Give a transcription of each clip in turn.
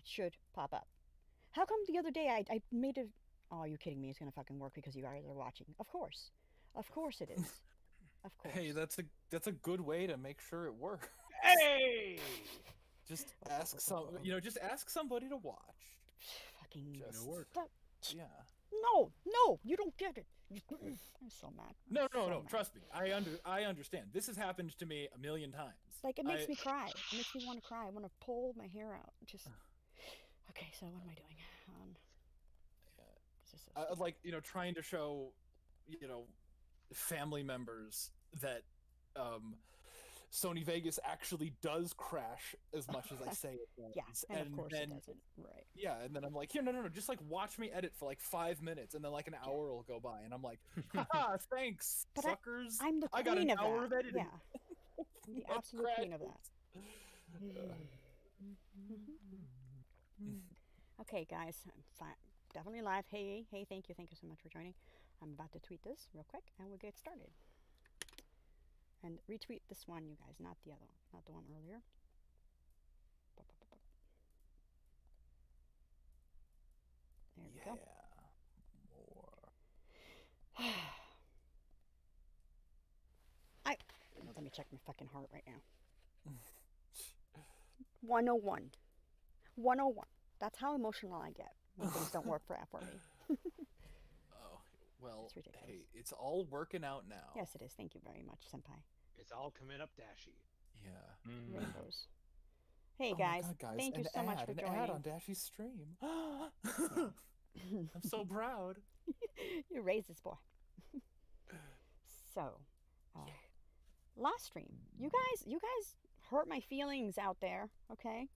should pop up. How come the other day I made a... Oh, you're kidding me. It's going to fucking work because you guys are watching. Of course. Of course it is. Of Hey, course. that's a good way to make sure it works. Hey! Just ask just ask somebody to watch. Fucking... It'll Just work. yeah. No, no, you don't get it. I'm so mad. No, I'm so no. mad. Trust me. I understand. This has happened to me a million times. Like, it makes me cry. It makes me want to cry. I want to pull my hair out. Just... Okay, so what am I doing? This is so like trying to show family members that Sony Vegas actually does crash as much as I say it does. Yeah, and of course it doesn't. Right. Yeah, and then I'm like, no, just like watch me edit for like 5 minutes, and then like an hour will go by, and I'm like, haha, thanks, But suckers. I'm the I got queen an of hour that. of editing. Yeah. I'm the absolute queen of that. Okay, guys, I'm definitely live. Hey, thank you so much for joining. I'm about to tweet this real quick, and we'll get started. And retweet this one, you guys, not the other one, not the one earlier. There we go. More. Let me check my fucking heart right now. 101. 101. That's how emotional I get when things don't work for FRBT. Oh, well, It's ridiculous. hey, it's all working out now. Yes, it is. Thank you very much, Senpai. It's all coming up dashy. Yeah. Rainbows. Hey, Oh my guys. God, guys. Thank you so much for an joining. ad on Dashy's stream. I'm so proud. You raised this boy. So, last stream, you guys hurt my feelings out there. Okay,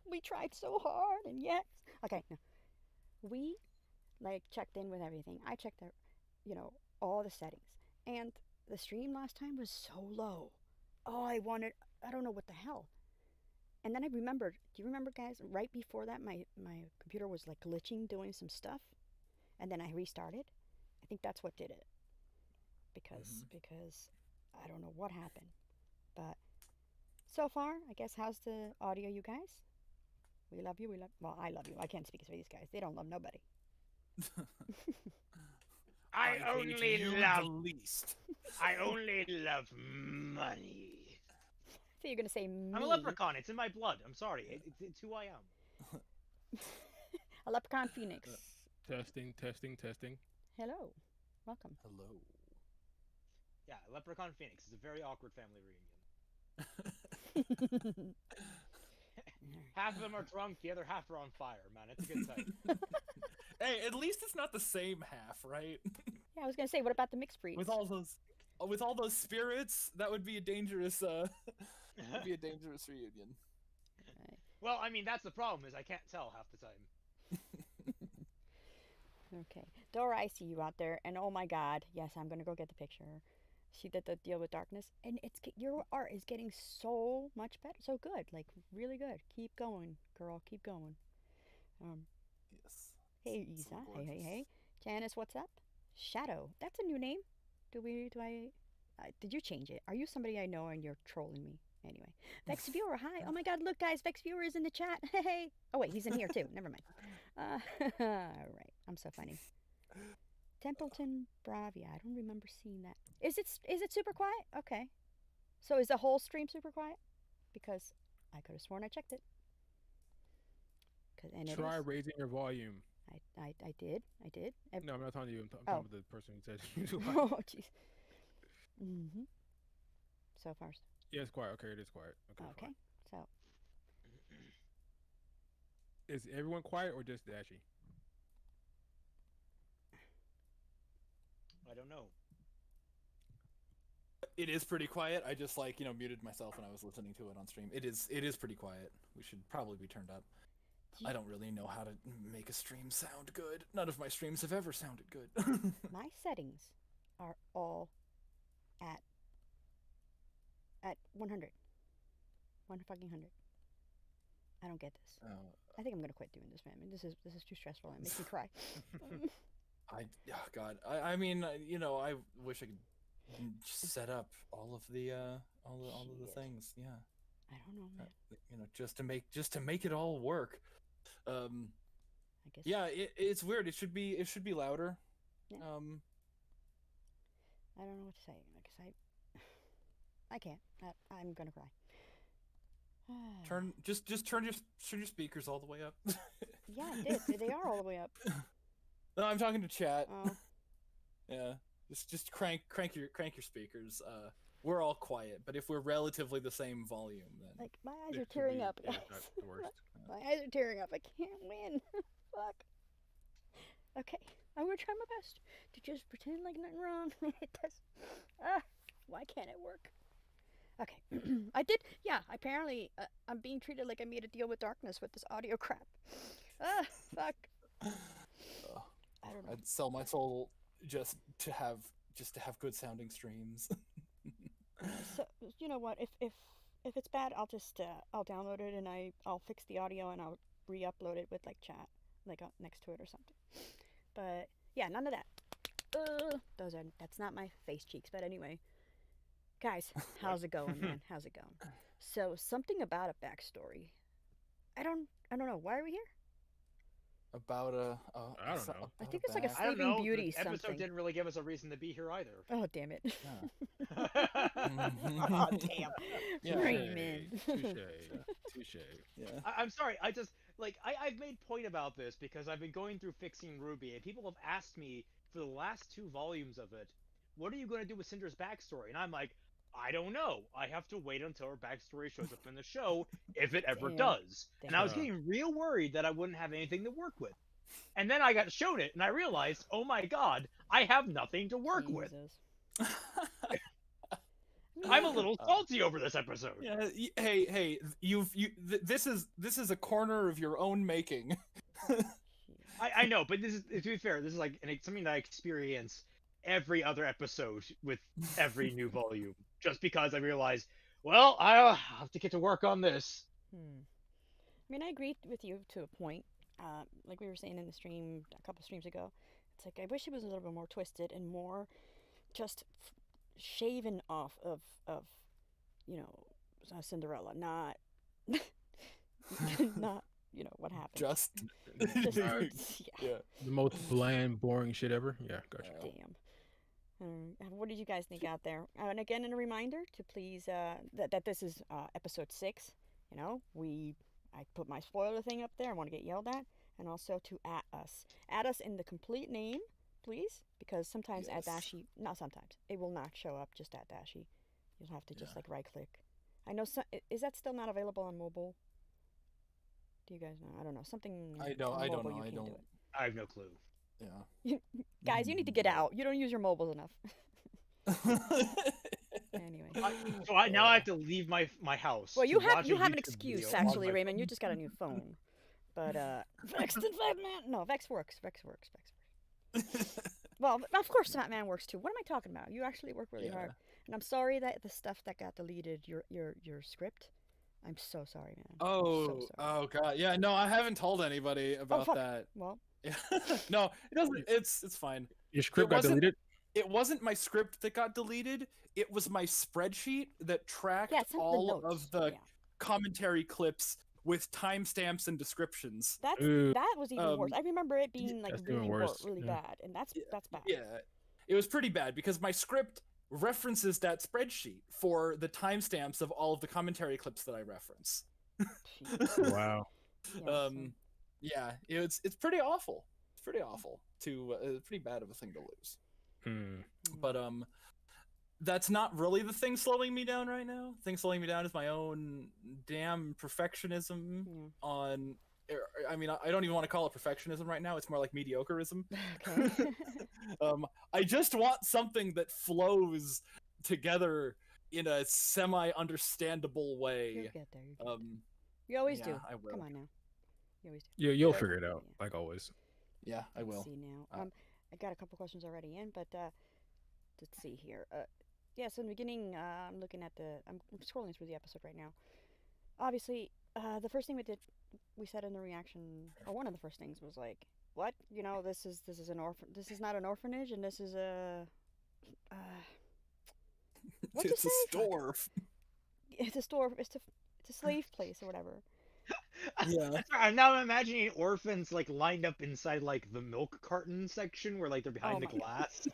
we tried so hard, and yet, okay, no, we like checked in with everything. I checked out, all the settings, and the stream last time was so low. Oh, I don't know what the hell. And then I remembered, do you remember, guys, right before that, my computer was like glitching, doing some stuff, and then I restarted. I think that's what did it. Because I don't know what happened. But so far, I guess, how's the audio, you guys? We love you, well, I love you. I can't speak for these guys. They don't love nobody. I hate only you love the least. I only love money. So you're going to say me. I'm a leprechaun. It's in my blood. I'm sorry. It's who I am. A leprechaun phoenix. Testing. Hello. Welcome. Hello. Yeah, leprechaun phoenix is a very awkward family reunion. Half of them are drunk, the other half are on fire, man. It's a good time. Hey, at least it's not the same half, right? Yeah, I was going to say, what about the mixed breeds? With all those spirits, that would be a dangerous reunion. Right. Well, I mean, that's the problem, is I can't tell half the time. Okay. Dora, I see you out there, and oh my god, yes, I'm going to go get the picture. She did the deal with darkness, and your art is getting so much better, so good, like really good. Keep going, girl, keep going. Yes. Hey, So Isa. gorgeous. Hey. Janice, what's up? Shadow. That's a new name. Did you change it? Are you somebody I know and you're trolling me? Anyway. Vex Viewer, hi. Oh my god, look guys, Vex Viewer is in the chat. Hey. Oh wait, he's in here too. Never mind. All right. I'm so funny. Templeton Bravia. I don't remember seeing that. Is it super quiet? Okay. So is the whole stream super quiet? Because I could have sworn I checked it. Try raising your volume. I did. No, I'm not talking to you. I'm talking about the person who said you too loud. Oh, jeez. So far. Yeah, it's quiet. Okay, it is quiet. Okay. Okay. So. Is everyone quiet or just Dashy? I don't know. It is pretty quiet. I just muted myself when I was listening to it on stream. It is pretty quiet. We should probably be turned up. I don't really know how to make a stream sound good. None of my streams have ever sounded good. My settings are all at 100. 100. I don't get this. I think I'm gonna quit doing this, man. I mean, this is too stressful. It makes me cry. God. I mean, I wish I could set up all of the things. Yeah. I don't know, man. You know, just to make it all work. I guess. Yeah, it's weird. It should be louder. Yeah. I don't know what to say. Because I can't. I'm gonna cry. Just turn your speakers all the way up. Yeah, I did. They are all the way up. No, I'm talking to chat. Oh. Yeah, just crank your speakers. We're all quiet, but if we're relatively the same volume, then Like my eyes It are could tearing be- up. yeah, guys. not the worst. My eyes are tearing up. I can't win. Fuck. Okay, I'm gonna try my best to just pretend like nothing wrong. It does. Why can't it work? Okay, I did. Yeah, apparently I'm being treated like I made a deal with darkness with this audio crap. Fuck. I don't know. I'd sell my soul just to have good sounding streams. So you know what? If it's bad, I'll just I'll download it and I'll fix the audio and I'll re-upload it with like chat like next to it or something. But yeah, none of that. That's not my face cheeks. But anyway, guys, how's it going, man? How's it going? So something about a backstory. I don't know. Why are we here? About I don't know. I think it's like a I don't Sleeping know. Beauty the episode something. didn't really give us a reason to be here either. Oh damn it! Yeah. Oh damn! Yeah. Raymond. Touche. Yeah. I'm sorry. I just I've made point about this because I've been going through fixing RWBY, and people have asked me for the last 2 volumes of it, what are you going to do with Cinder's backstory? And I'm like, I don't know. I have to wait until her backstory shows up in the show, if it ever Damn. does. And I was Damn. getting real worried that I wouldn't have anything to work with. And then I got shown it, and I realized, oh my god, I have nothing to work with. Jesus. I'm a little salty over this episode. Yeah. Hey, this is a corner of your own making. I know, but this is, to be fair, this is like something that I experience every other episode with every new volume. Just because I realized, well, I'll have to get to work on this. I mean, I agree with you to a point. Like we were saying in the stream a couple streams ago, it's like I wish it was a little bit more twisted and more just shaven off of Cinderella, not not what happened. Just Just- Yeah. yeah. The most bland, boring shit ever. Yeah, gotcha. Damn. What did you guys think out there? And again, a reminder to please that this is episode 6. You know, I put my spoiler thing up there. I want to get yelled at, and also to add us in the complete name, please, because sometimes Yes. not sometimes, it will not show up just at Dashi. You'll have to just Yeah. like right click. I know is that still not available on mobile? Do you guys know? I don't know. Something. I don't on know. mobile, you I can't don't. do it. I have no clue. Yeah. Guys, you need to get out. You don't use your mobiles enough. Anyway. Now I have to leave my house. Well, to you watch have a an YouTube excuse video on actually, my Raymond. You phone. just got a new phone. But Vex and Fatman. No, Vex works. Vex works. Well, of course Fatman works too. What am I talking about? You actually work really hard. And I'm sorry that the stuff that got deleted, your script. I'm so sorry, man. Oh, so sorry. oh god. Yeah, no, I haven't told anybody about fuck. that. Well, No, it doesn't. It's fine. Your script got wasn't- deleted? It wasn't my script that got deleted. It was my spreadsheet that tracked yeah, some all of the notes. of the Yeah. commentary clips with timestamps and descriptions. Ooh. That was even worse. I remember it being like That's even really worse, really yeah. bad, and that's bad. Yeah, it was pretty bad because my script references that spreadsheet for the timestamps of all of the commentary clips that I reference. Jeez. Wow. Yeah, so- Yeah, it's pretty awful. It's pretty awful to pretty bad of a thing to lose. But that's not really the thing slowing me down right now. The thing slowing me down is my own damn perfectionism Yeah. on. I mean, I don't even want to call it perfectionism right now. It's more like mediocreism. Okay. I just want something that flows together in a semi-understandable way. You'll get there. You'll get there. You always yeah, do. I will. Come on now. You always do. You'll Yeah. figure it out, Yeah. like always. Yeah, I will. Let's see now. I got a couple questions already in, but let's see here. Yeah, so in the beginning, I'm looking at I'm scrolling through the episode right now. Obviously, the first thing we said in the reaction, or one of the first things was like, "What? You know, this is an this is not an orphanage, and this is a what'd you It's a say? store. It's a store. It's a slave place or whatever. Yeah. I'm now imagining orphans like lined up inside like the milk carton section where like they're behind the my God. glass.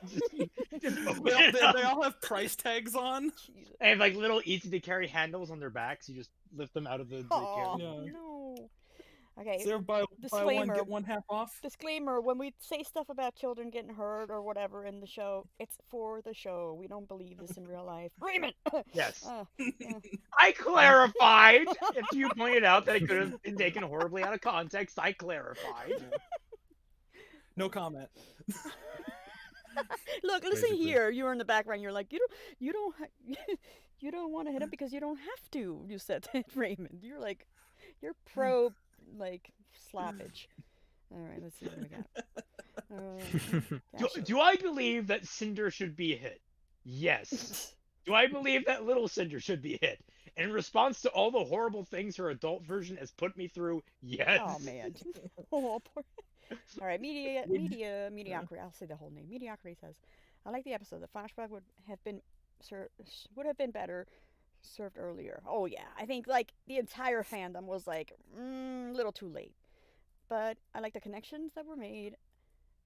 just open They all, it they, up. they all have price tags on. Jesus. They have like little easy to carry handles on their backs. You just lift them out of the Oh carry. Yeah. no. Okay. Is there buy one Disclaimer. get one half off? Disclaimer: when we say stuff about children getting hurt or whatever in the show, it's for the show. We don't believe this in real life. Raymond. Yes. Yeah. I clarified. If you pointed out that it could have been taken horribly out of context, I clarified. No comment. Look, listen Basically. here. You're in the background. You're like, you don't want to hit him because you don't have to. You said that, Raymond. You're pro like slappage. All right, let's see what we got. Do I believe that Cinder should be hit? Yes. Do I believe that little Cinder should be hit? In response to all the horrible things her adult version has put me through, yes. Oh man. Oh, poor. All right, mediocrity. I'll say the whole name. Mediocrity says, "I like the episode. The flashback would have been better served earlier." Oh yeah, I think like the entire fandom was like a little too late, but I like the connections that were made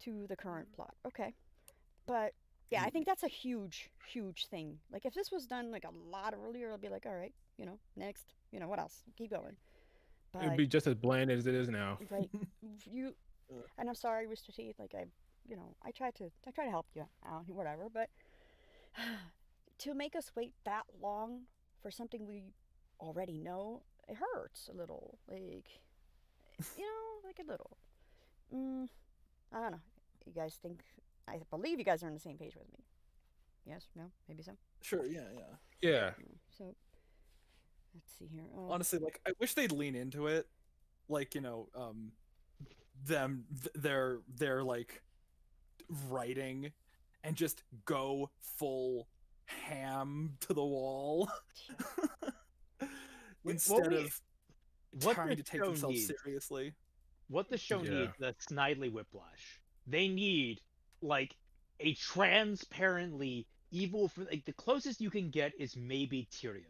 to the current plot. Okay, but yeah, I think that's a huge thing. Like if this was done like a lot earlier, I'd be like, all right, next, what else? Keep going. But It'd be just as bland as it is now. like you. And I'm sorry, Rooster Teeth. Like I try to help you out, whatever. But to make us wait that long for something we already know, it hurts a little. Like, like a little. I don't know. You guys think? I believe you guys are on the same page with me. Yes? No? Maybe so. Sure. Yeah. Yeah. So let's see here. Honestly, like I wish they'd lean into it. Like they're like writing and just go full ham to the wall instead of trying to take themselves seriously. What the show needs, the Snidely Whiplash. They need like a transparently evil like the closest you can get is maybe Tyrion.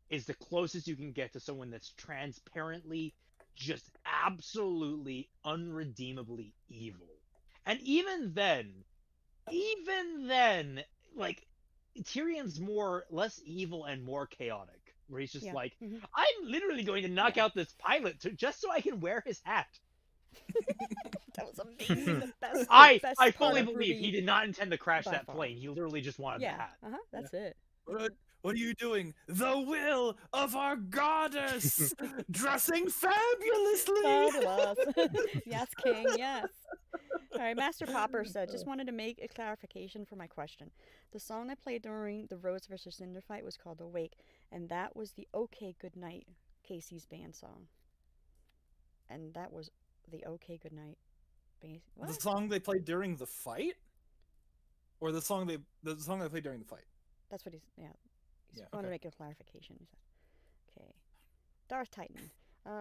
Is the closest you can get to someone that's transparently just absolutely unredeemably evil. And even then, like Tyrion's less evil and more chaotic. Where he's just like, I'm literally going to knock out this pilot just so I can wear his hat. That was amazing. The best. I best fully believe he did not intend to crash that plane. He literally just wanted the hat. That's it. What are you doing? The will of our goddess, dressing fabulously. Fabulous. Yes, King. Yes. All right, Master Popper said, just wanted to make a clarification for my question. The song I played during the Rose vs. Cinder fight was called Awake, and that was the OK Goodnight, Casey's band song. And that was the OK Goodnight band. The song they played during the fight, or the song they played during the fight. That's what he's. Yeah. He's wanted to make a clarification. He said, okay. Darth Titan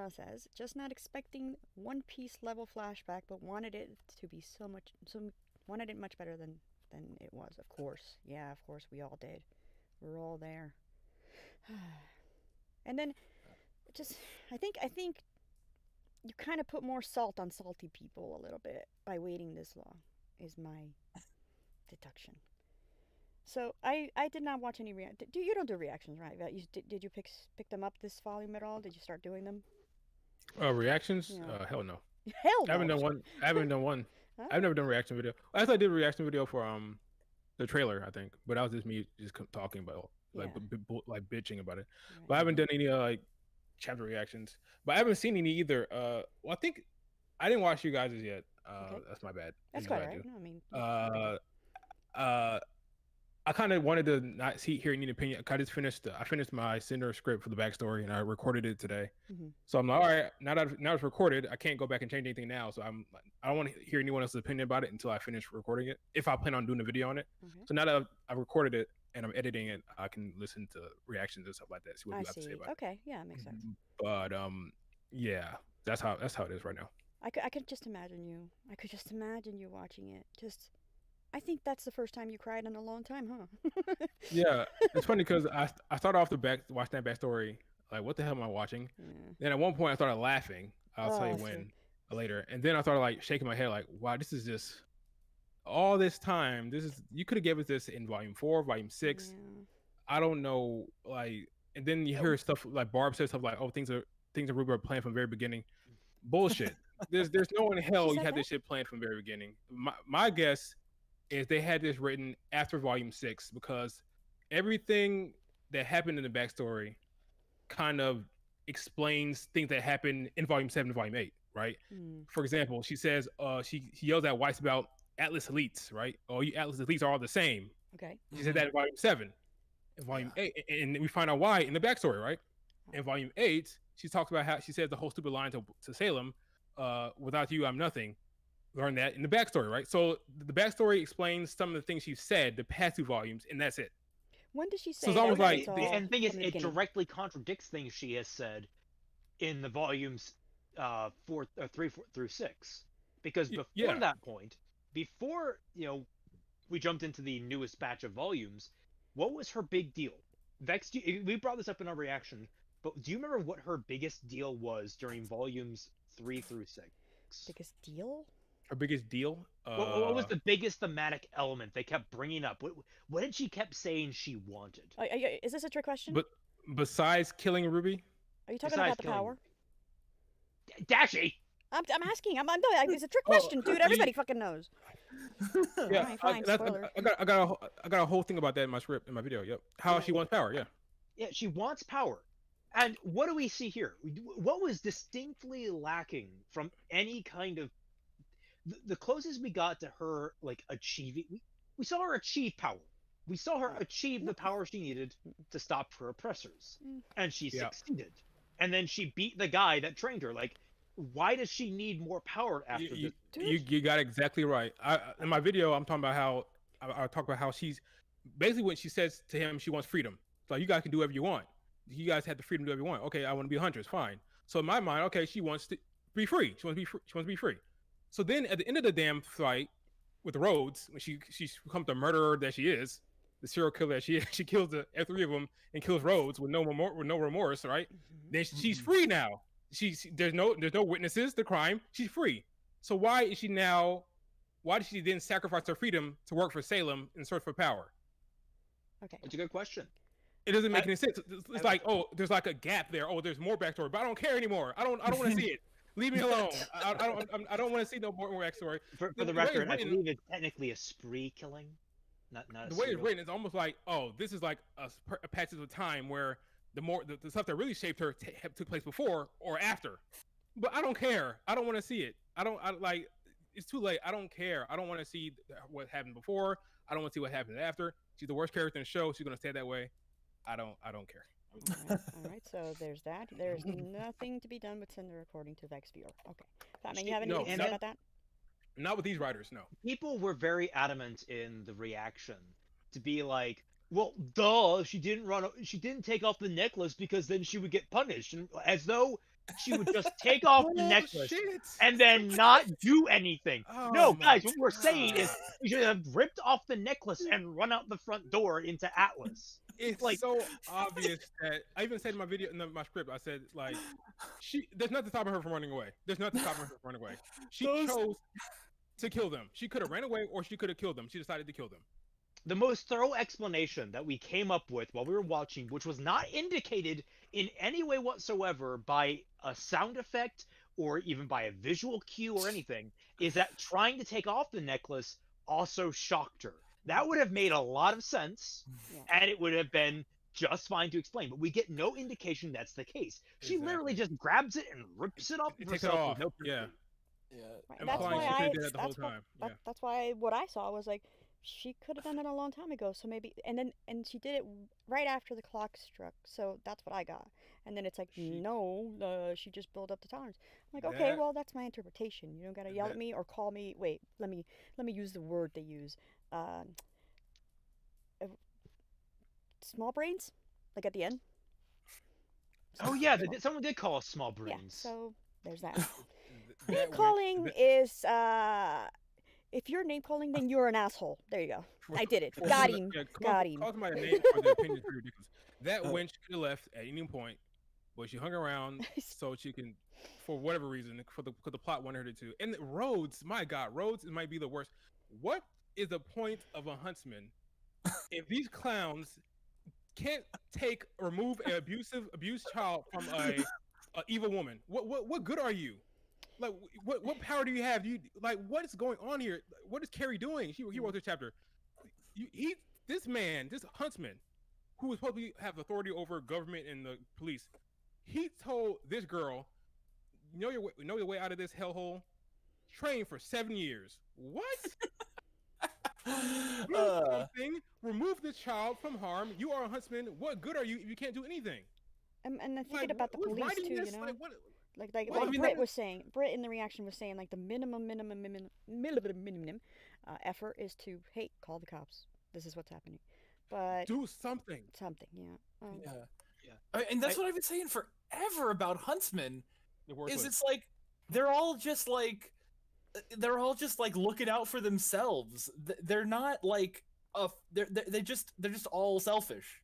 says, just not expecting One Piece level flashback, but wanted it to be wanted it much better than it was. Of course, yeah, of course, we all did. We're all there. And then, I think you kind of put more salt on salty people a little bit by waiting this long. Is my deduction. So I did not watch any you don't do reactions, right? Did you pick them up this volume at all? Did you start doing them? Reactions? Yeah. Hell no. Hell no. I haven't done one. Huh? I've never done a reaction video. I actually did a reaction video for the trailer, I think, but that was just me talking about like bitching about it. Right. But I haven't done any like chapter reactions. But I haven't seen any either. Well, I think I didn't watch you guys' yet. Okay. That's my bad. That's quite right. No, I mean. I kind of wanted to not hear any opinion. I just finished my Cinder script for the backstory, and I recorded it today. Mm-hmm. So I'm like, all right, now it's recorded. I can't go back and change anything now. So I don't want to hear anyone else's opinion about it until I finish recording it. If I plan on doing a video on it. Mm-hmm. So now that I've recorded it and I'm editing it, I can listen to reactions and stuff like that. See what you have to say about it. Okay, yeah, it makes sense. But yeah, that's how it is right now. I could just imagine you. I could just imagine you watching it. I think that's the first time you cried in a long time, huh? Yeah, it's funny because I started off watching that backstory Like, what the hell am I watching? Yeah. Then at one point I started laughing. I'll tell you Oh, when later. And then I started like shaking my head, like, wow, this is just all this time. This is you could have given us this in volume 4, volume 6. Yeah. I don't know, like, and then you hear stuff like Barb says stuff like, "Oh, things are RWBY are planned from the very beginning." Bullshit. There's no in hell you said have that? this shit planned from the very beginning. My guess is they had this written after volume 6 because everything that happened in the backstory kind of explains things that happened in volume 7 and volume 8, right? Mm. For example, she says she yells at Weiss about Atlas elites, right? Oh, you Atlas elites are all the same. Okay. She said that in volume 7. In volume 8, and we find out why in the backstory, right? In volume 8, she talks about how she says the whole stupid line to Salem, without you, I'm nothing. Learn that in the backstory, right? So the backstory explains some of the things she said the past 2 volumes, and that's it. When did she say So it's that? almost like And the thing is, from the it beginning? directly contradicts things she has said in the volumes 3 through 6, because before that point, before we jumped into the newest batch of volumes, what was her big deal? Vex, we brought this up in our reaction, but do you remember what her biggest deal was during volumes 3 through 6? Biggest deal? her biggest deal. What was the biggest thematic element they kept bringing up? What did she kept saying she wanted? Is this a trick question? But besides killing Ruby, Are you talking Besides about the killing power? Dashy! I'm asking. It's a trick question, dude. Everybody fucking knows. yeah, Alright, fine, spoilers. I got a whole thing about that in my script in my video. Yep, how she wants power. Yeah, Yeah, she wants power. And what do we see here? What was distinctly lacking from any kind of the closest we got to her like achieving we saw her achieve power. We saw her achieve the power she needed to stop her oppressors. And she succeeded. And then she beat the guy that trained her. Like, why does she need more power after this? You got exactly right. In my video, I'm talking about how I talk about how she's basically when she says to him she wants freedom. So you guys can do whatever you want. You guys have the freedom to do whatever you want. Okay, I want to be a huntress. Fine. So in my mind, okay, she wants to be free. She wants to be free. She wants to be free. So then at the end of the damn fight with the Rhodes, when she becomes the murderer that she is, the serial killer that she is, she kills the three of them and kills Rhodes with no remorse, right? Then she's free now. There's no witnesses to crime. She's free. So why did she then sacrifice her freedom to work for Salem and search for power? Okay. It's a good question. It doesn't make any sense. It's like, oh, there's like a gap there. Oh, there's more backstory, but I don't care anymore. I don't want to see it. Leave me alone. I don't want to see no more backstory. For the record, I believe it's technically a spree killing. Not the way it's written, it's almost like, oh, this is like a passage of time where the stuff that really shaped her took place before or after. But I don't care. I don't want to see it. It's too late. I don't care. I don't want to see what happened before. I don't want to see what happened after. She's the worst character in the show. She's gonna stay that way. I don't care. All right, so there's that. There's nothing to be done with Cinder according to Vex Viewer. Okay. Fatman, you have anything to say about that? Not with these writers, no. People were very adamant in the reaction to be like, well, duh, she didn't take off the necklace because then she would get punished. And as though she would just take off the necklace and then not do anything. Oh, no, guys, what we're saying is we should have ripped off the necklace and run out the front door into Atlas. It's like so obvious that I even said in my video, in my script, I said like, there's nothing stopping her from running away. There's nothing stopping her from running away. She chose to kill them. She could have ran away or she could have killed them. She decided to kill them. The most thorough explanation that we came up with while we were watching, which was not indicated in any way whatsoever by a sound effect or even by a visual cue or anything, is that trying to take off the necklace also shocked her. That would have made a lot of sense, and it would have been just fine to explain. But we get no indication that's the case. She literally just grabs it and rips it off of herself. Takes it off. No yeah. Right. That's why what I saw was like, she could have done it a long time ago. So maybe, and she did it right after the clock struck. So that's what I got. And then it's like, she just built up the tolerance. I'm like, okay, well, that's my interpretation. You don't gotta yell at me or call me. Wait, let me use the word they use. Small brains, like at the end. Oh yeah, someone did call us small brains. Yeah, so there's that. Name calling is if you're name calling, then you're an asshole. There you go. I did it. Got him. Got him. Call somebody a name for their opinion is pretty ridiculous. That wench could have left at any point but she hung around so she can, for whatever reason, because the plot wanted her to. And Rhodes, my God, Rhodes might be the worst. What is the point of a huntsman if these clowns can't remove an abused child from a evil woman? What good are you? Like, what power do you have? What is going on here? What is Carrie doing? He wrote this chapter. This huntsman, who was supposed to have authority over government and the police, he told this girl, know your way out of this hellhole. Train for 7 years. What? Do something. Remove this child from harm. You are a huntsman. What good are you if you can't do anything? And I'm thinking about the police too, you know. Like Well, I mean, Britt was saying, Britt in the reaction was saying, like, the minimum effort is to, hey, call the cops. This is what's happening. But do something. Yeah. And that's what I've been saying forever about huntsmen. It's like they're all just like looking out for themselves. They're not like they're just all selfish.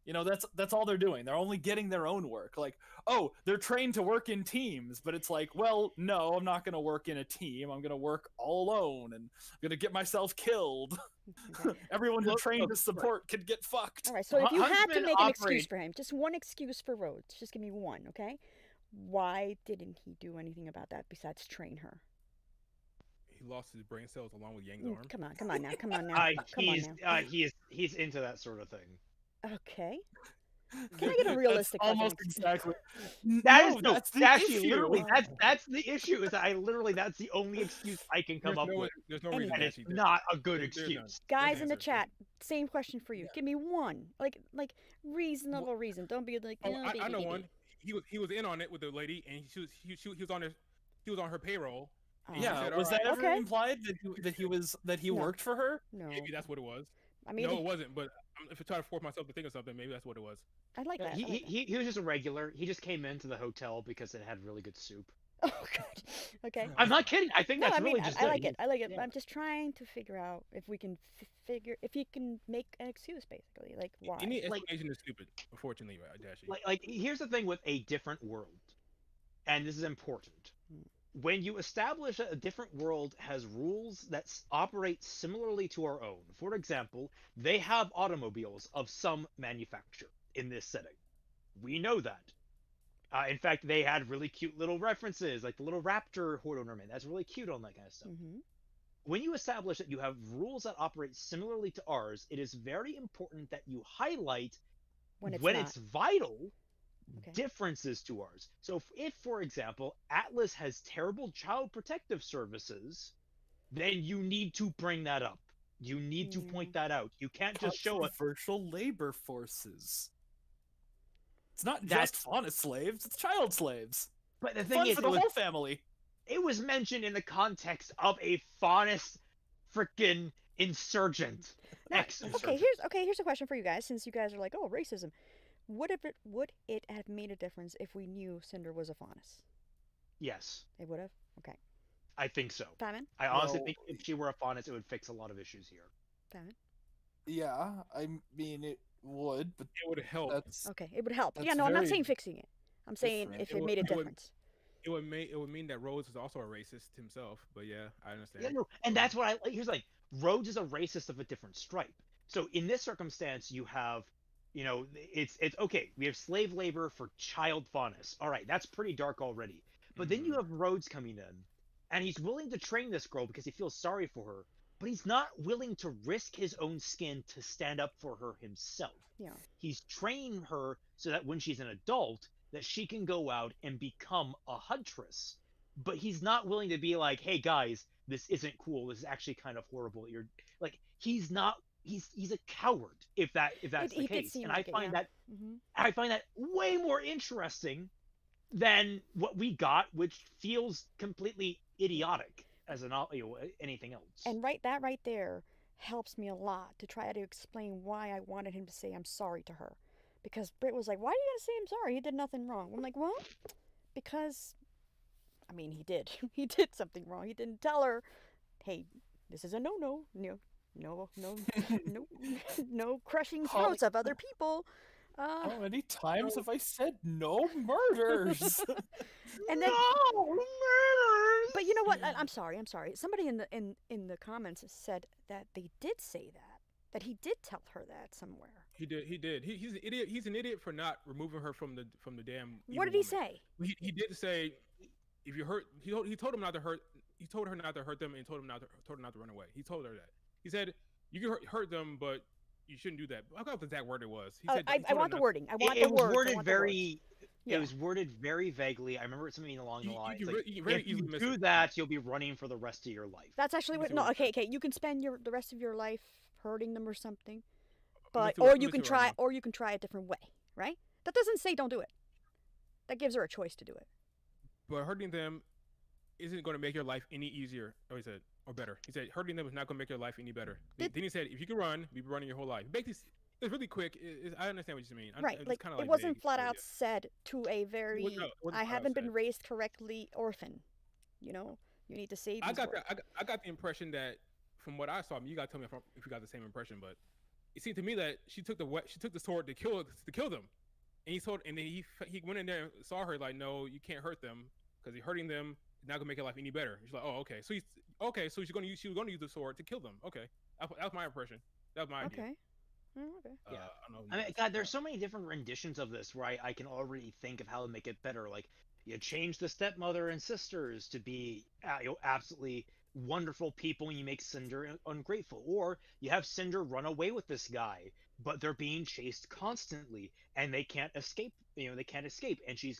You know, that's all they're doing. They're only getting their own work. Like, oh, they're trained to work in teams, but it's like, well, no, I'm not going to work in a team. I'm going to work all alone, and I'm going to get myself killed. Okay. Everyone who's trained to support could get fucked. All right, so if you had to make an excuse for him, just one excuse for Rhodes, just give me one, okay? Why didn't he do anything about that besides train her? He lost his brain cells along with Yang's arm. Come on now. He's into that sort of thing. Okay. Can I get a realistic? That's almost exactly. That's the issue. Literally, that's the issue. Is that's the only excuse I can come up with. There's no reason. And it's not a good excuse. Guys in the chat, same question for you. Give me one, like reasonable reason. Don't be like. I know one. He was in on it with the lady, and he was on her payroll. Yeah, said, was that ever implied that he worked for her? No, maybe that's what it was. I mean, no, it wasn't. But if I try to force myself to think of something, maybe that's what it was. I like that. He was just a regular. He just came into the hotel because it had really good soup. Oh god. Okay. I'm not kidding. I think that's really just. I like it. I like it. Yeah. I'm just trying to figure out if we can if you can make an excuse, basically, like why. Any explanation is stupid, unfortunately, Dashi. Like here's the thing with a different world, and this is important. When you establish that a different world has rules that operate similarly to our own, for example, they have automobiles of some manufacture in this setting. We know that. In fact, they had really cute little references, like the little raptor horde ornament. That's really cute on that kind of stuff. Mm-hmm. When you establish that you have rules that operate similarly to ours, it is very important that you highlight when it's vital differences to ours. So if, for example, Atlas has terrible child protective services, then you need to bring that up. You need to point that out. You can't just show us virtual labor forces. It's not just fauna slaves, it's child slaves. But the thing is, for the whole family. It was mentioned in the context of a faunus freaking insurgent. Here's a question for you guys, since you guys are like, oh, racism. Would it have made a difference if we knew Cinder was a faunus? Yes. It would have? Okay. I think so. Fatman? I honestly think if she were a faunus, it would fix a lot of issues here. Fatman? Yeah, I mean, it would, but it would help. Okay, it would help. Yeah, no, I'm not saying fixing it. I'm saying if it made a difference. It would mean that Rhodes is also a racist himself, but yeah, I understand. Yeah, no, and that's what here's like, Rhodes is a racist of a different stripe. So in this circumstance, you have, it's okay. We have slave labor for child faunus. All right, that's pretty dark already. But then you have Rhodes coming in, and he's willing to train this girl because he feels sorry for her, but he's not willing to risk his own skin to stand up for her himself. Yeah. He's training her so that when she's an adult, that she can go out and become a huntress. But he's not willing to be like, hey guys, this isn't cool. This is actually kind of horrible. You're like, he's not. He's a coward if that's the case, and I find that way more interesting than what we got, which feels completely idiotic as anything else. And right there helps me a lot to try to explain why I wanted him to say I'm sorry to her, because Britt was like, "Why are you gonna say I'm sorry? He did nothing wrong." I'm like, "Well, because, I mean, he did. He did something wrong. He didn't tell her, hey, this is a no, no crushing throats of other people. How many times have I said no murders? And then, No murders. but you know what? I'm sorry. I'm sorry. Somebody in the comments said that they did say that he did tell her that somewhere. He did. He's an idiot. He's an idiot for not removing her from the damn. What did he say? He did say, if you hurt, he told him not to hurt. He told her not to hurt them, and told her not to run away. He told her that. He said, you can hurt them, but you shouldn't do that. I forgot what the exact word it was. He said, I want the wording. I want it the was words. worded very. Yeah. It was worded very vaguely. I remember something along the lines. Like, you very if you easily miss do it. that, you'll be running for the rest of your life. That's actually what. Let me see No, what it okay. You can spend the rest of your life hurting them or something, Let but me see what- or let you me can see what I try, or you can try a different way, right? That doesn't say don't do it. That gives her a choice to do it. But hurting them isn't going to make your life any easier. Or he said, or better. He said, hurting them is not going to make your life any better. Then he said, if you can run, you'll be running your whole life. Basically, it's really quick. I understand what you mean. Right, It's like kinda it wasn't vague, flat but out yeah. said to a very wasn't I flat out haven't been said. raised correctly orphan. You know, you need to save. I these got boys. I got the impression that from what I saw, I mean, you got to tell me if you got the same impression, but it seemed to me that she took the sword to kill them, and then he went in there and saw her like, no, you can't hurt them because you're hurting them. It's not gonna make your life any better. She's like, oh, okay, so so she was gonna use the sword to kill them. Okay, that was my impression. That was my idea. Okay. Okay. Yeah. I don't know. I mean, God, there's so many different renditions of this where I can already think of how to make it better. Like, you change the stepmother and sisters to be absolutely wonderful people, and you make Cinder ungrateful. Or you have Cinder run away with this guy, but they're being chased constantly, and they can't escape. They can't escape, and she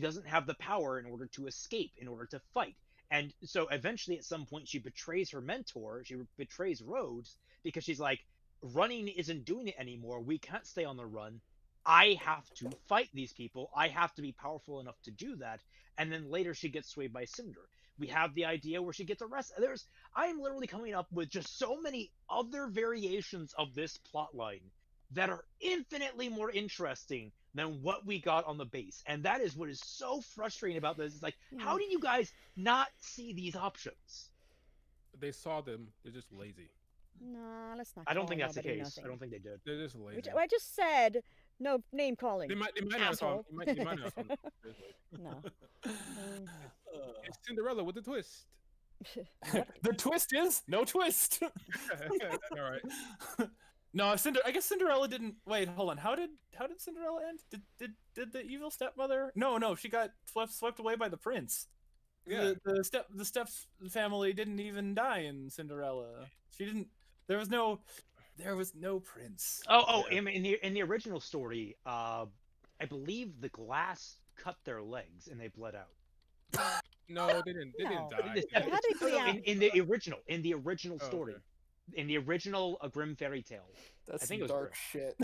doesn't have the power in order to escape, in order to fight. And so eventually, at some point, she betrays her mentor. She betrays Rhodes because she's like, running isn't doing it anymore. We can't stay on the run. I have to fight these people. I have to be powerful enough to do that. And then later she gets swayed by Cinder. We have the idea where she gets arrested. I am literally coming up with just so many other variations of this plot line that are infinitely more interesting than what we got on the base. And that is what is so frustrating about this. It's like, how did you guys not see these options? They saw them. They're just lazy. No, let's not. I don't call think that's the nobody case. nothing. I don't think they did. They're just lazy. Which I just said no name calling. They might not have saw. Asshole. They might not have saw. No. It's Cinderella with a twist. The twist is no twist. All right. No, I guess Cinderella didn't. Wait, hold on. How did Cinderella end? Did the evil stepmother? No, she got swept away by the prince. Yeah. The step family didn't even die in Cinderella. She didn't. There was no prince. In the original story, I believe the glass cut their legs and they bled out. No, they didn't. They didn't No. die. How did they bleed out? In the original story, okay. in the original Grimm fairy tale, That's I think it was dark Grimm. shit.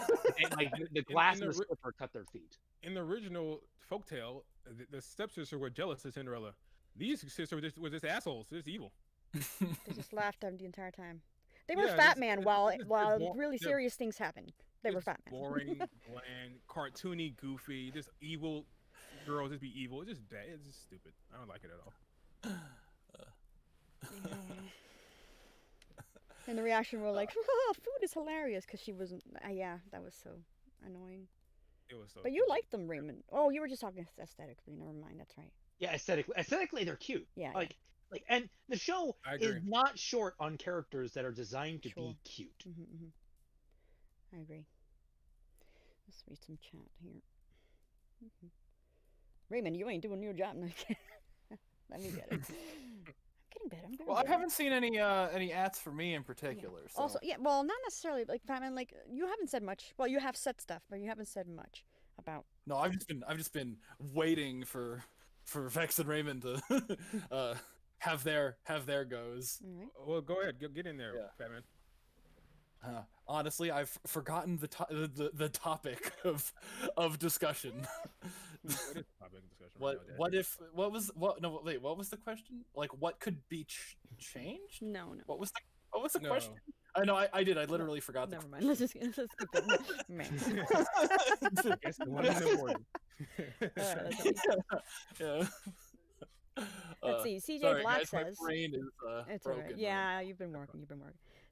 And, like the glass in and the the slipper cut their feet. In the original folktale, the stepsister were jealous of Cinderella. These sisters were just assholes. They're just evil. They just laughed at him the entire time. They were Yeah, Fat this- Man this- while this- while this- really they're- serious things happened. They were It's Fat Man. boring, bland, cartoony, goofy, just evil girls. Just be evil. It's just bad. It's just stupid. I don't like it at all. And the reaction were like, oh, food is hilarious because she wasn't. Yeah, that was so annoying. It was so. But you liked them, Raymond. Oh, you were just talking aesthetically. Never mind. That's right. Yeah, aesthetically they're cute. Yeah. Like, and the show I is agree. not short on characters that are designed to Sure. be cute. I agree. Let's read some chat here. Raymond, you ain't doing your job. Let me get it. I'm getting better. I'm Well, I haven't seen any ads for me in particular. Yeah. So. Also, yeah, well, not necessarily like Fatman. Like you haven't said much. Well, you have said stuff, but you haven't said much about. No, I've just been waiting for Vex and Raymond to have their goes. All right. Well, go ahead. Get in there, Yeah. Fatman. Honestly, I've forgotten the topic of discussion. What is the topic of discussion? right now, Dad? What was the question? Like, what could be changed? No. What was the No. question? I know I did. I literally forgot the Never mind. Let's skip it. Man. Guess the one is important. All right, let's see. yeah. Let's see. CJ Sorry, Black guys, says. my brain is It's all broken. right. Yeah, you've been working.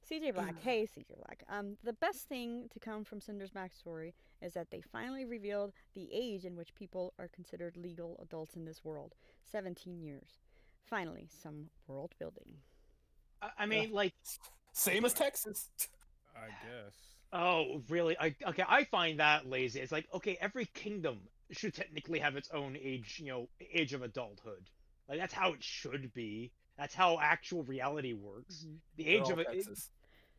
CJ Black. Hey, CJ Black. The best thing to come from Cinder's backstory is that they finally revealed the age in which people are considered legal adults in this world. 17 years. Finally, some world building. I mean, like, Same as Texas. I guess. oh, really? I find that lazy. It's like, okay, every kingdom should technically have its own age, age of adulthood. Like that's how it should be. That's how actual reality works. The They're age all of it. Texas.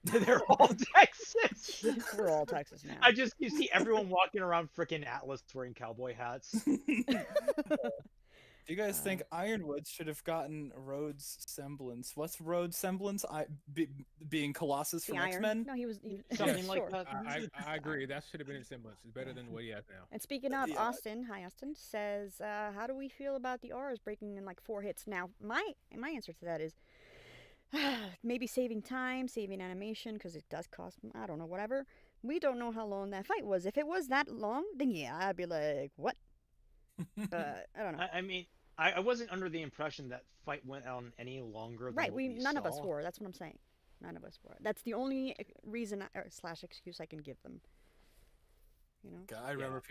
They're all Texas. We're all Texas now. You see everyone walking around freaking Atlas wearing cowboy hats. Do you guys think Ironwood should have gotten Rhodes' semblance? What's Rhodes' semblance? Being Colossus from X-Men? No, he was Something like sure. that. I agree. That should have been his semblance. It's better than what he has now. And speaking of, Yeah. Austin, hi Austin, says, how do we feel about the R's breaking in like 4 hits? Now, my answer to that is maybe saving time, saving animation, because it does cost, I don't know, whatever. We don't know how long that fight was. If it was that long, then yeah, I'd be like, what? I don't know. I mean, I wasn't under the impression that fight went on any longer than Right, what we none of us saw. were. That's what I'm saying. None of us were. That's the only reason / excuse I can give them. You know. I remember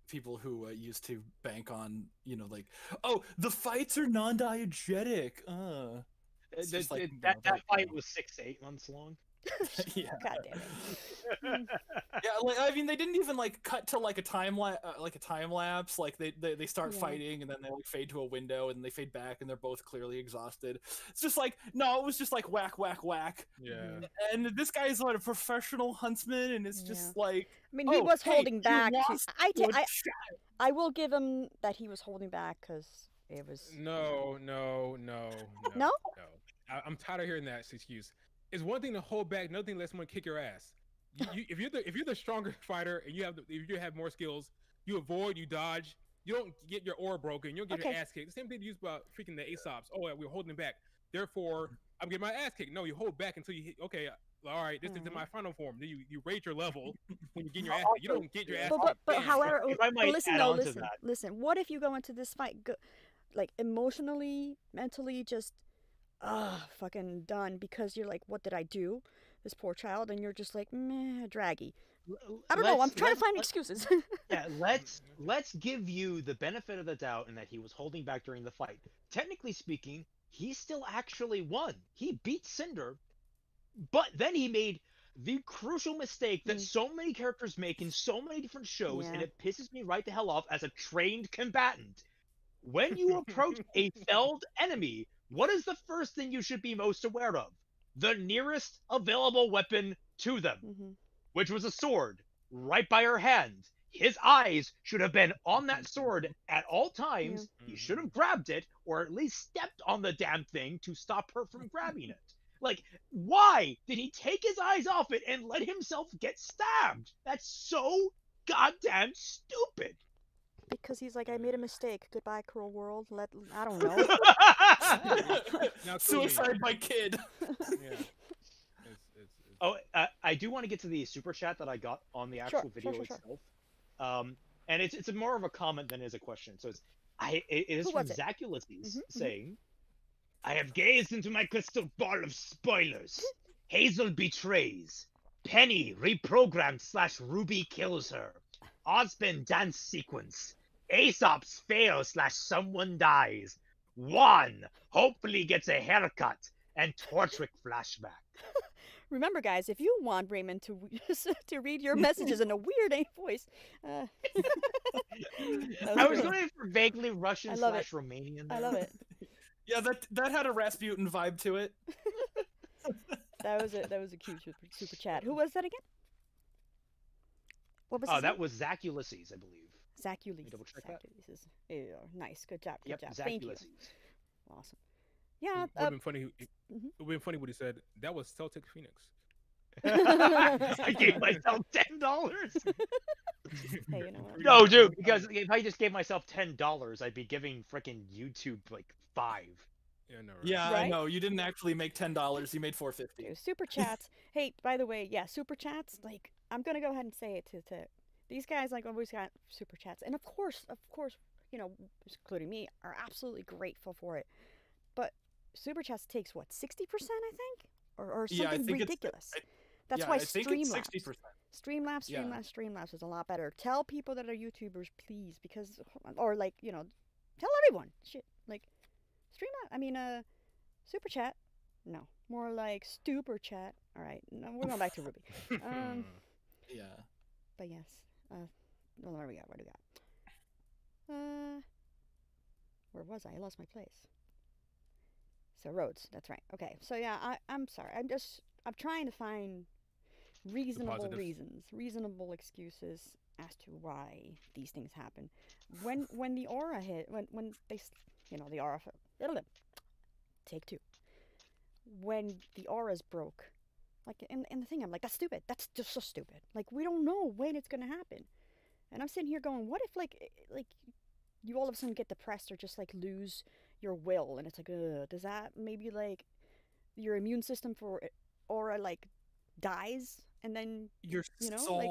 people who used to bank on, like, oh, the fights are non-diegetic. It's just like, that no, fight was 6 to 8 months long. Yeah. God damn it. Yeah, like I mean, they didn't even like cut to like a time lapse. Like they start fighting and then they like fade to a window and they fade back and they're both clearly exhausted. It's just like no, it was just like whack whack whack. Yeah. And this guy is like a professional huntsman, and it's just like I mean, he was holding back. Good I will give him that he was holding back because it was. No. No? I'm tired of hearing that excuse. It's one thing to hold back, another thing to let someone kick your ass. If you're the stronger fighter and if you have more skills, you avoid, you dodge, you don't get your aura broken, you don't get your ass kicked. The same thing used about freaking the Aesops. Oh, we're holding back. Therefore, I'm getting my ass kicked. No, you hold back until you hit. Okay, all right, this is in my final form. Then you rate your level when you're getting your ass kicked. You don't get your ass kicked. But however, If I might listen add though, on to that. listen. What if you go into this fight, like emotionally, mentally, just fucking done because you're like, what did I do? This poor child, and you're just like, meh, draggy. I don't know. I'm trying to find excuses. Yeah, let's give you the benefit of the doubt in that he was holding back during the fight. Technically speaking, he still actually won. He beat Cinder, but then he made the crucial mistake that so many characters make in so many different shows, and it pisses me right the hell off as a trained combatant. When you approach a felled enemy, what is the first thing you should be most aware of? The nearest available weapon to them, which was a sword, right by her hand. His eyes should have been on that sword at all times. He should have grabbed it, or at least stepped on the damn thing to stop her from grabbing it. Like, why did he take his eyes off it and let himself get stabbed? That's so goddamn stupid. Because he's like, I made a mistake. Goodbye, cruel world. I don't know. Now, suicide by kid. Yeah. Oh, I do want to get to the super chat that I got on the actual video itself. And it's more of a comment than it is a question. So it is from Zach Ulysses saying, I have gazed into my crystal ball of spoilers. Hazel betrays. Penny reprogrammed / Ruby kills her. Osmond dance sequence. Aesop's fail / someone dies. Juan hopefully gets a haircut. And Tortrick flashback. Remember, guys, if you want Raymond to read your messages in a weird voice, I was going for vaguely Russian / Romanian. I love it. Yeah, that had a Rasputin vibe to it. That was a cute super chat. Who was that again? What was his that name? was Zach Ulysses, I believe. Zach Ulysses. Double check that. Ulysses. Ew, nice. Good job. Good job. Zach Thank Ulysses. you. Awesome. Yeah. It would have been funny. It would have been funny what he said. That was Celtic Phoenix. I gave myself $10. Hey, you know what? No, dude, because if I just gave myself $10, I'd be giving frickin' YouTube like $5. Yeah, no, right. Yeah, Right? I know. You didn't actually make $10. You made $4.50. Okay, super chats. Hey, by the way, yeah, super chats. Like, I'm gonna go ahead and say it to these guys. Like, always got super chats, and of course, you know, including me, are absolutely grateful for it. But super chats takes what, 60%, I think, or Yeah, I something think ridiculous. it's. That's Yeah, why I think it's Streamlabs, 60%. Streamlabs, Yeah. Streamlabs, Streamlabs is a lot better. Tell people that are YouTubers, please, because or like tell everyone. Shit, like Streamlabs. I mean, Super Chat. No, more like Stupor Chat. All right, no, we're going back to RWBY. Yeah. But yes, well, where do we got? Where was I? I lost my place. So roads. That's right. Okay. So yeah, I'm sorry. I'm trying to find reasonable reasons, reasonable excuses as to why these things happen. When the aura hit, when they, the aura. Take two. When the auras broke, like in the thing, I'm like, that's stupid. That's just so stupid. Like we don't know when it's gonna happen, and I'm sitting here going, what if like you all of a sudden get depressed or just like lose your will, and it's like, does that maybe like your immune system for aura like dies, and then Your soul. like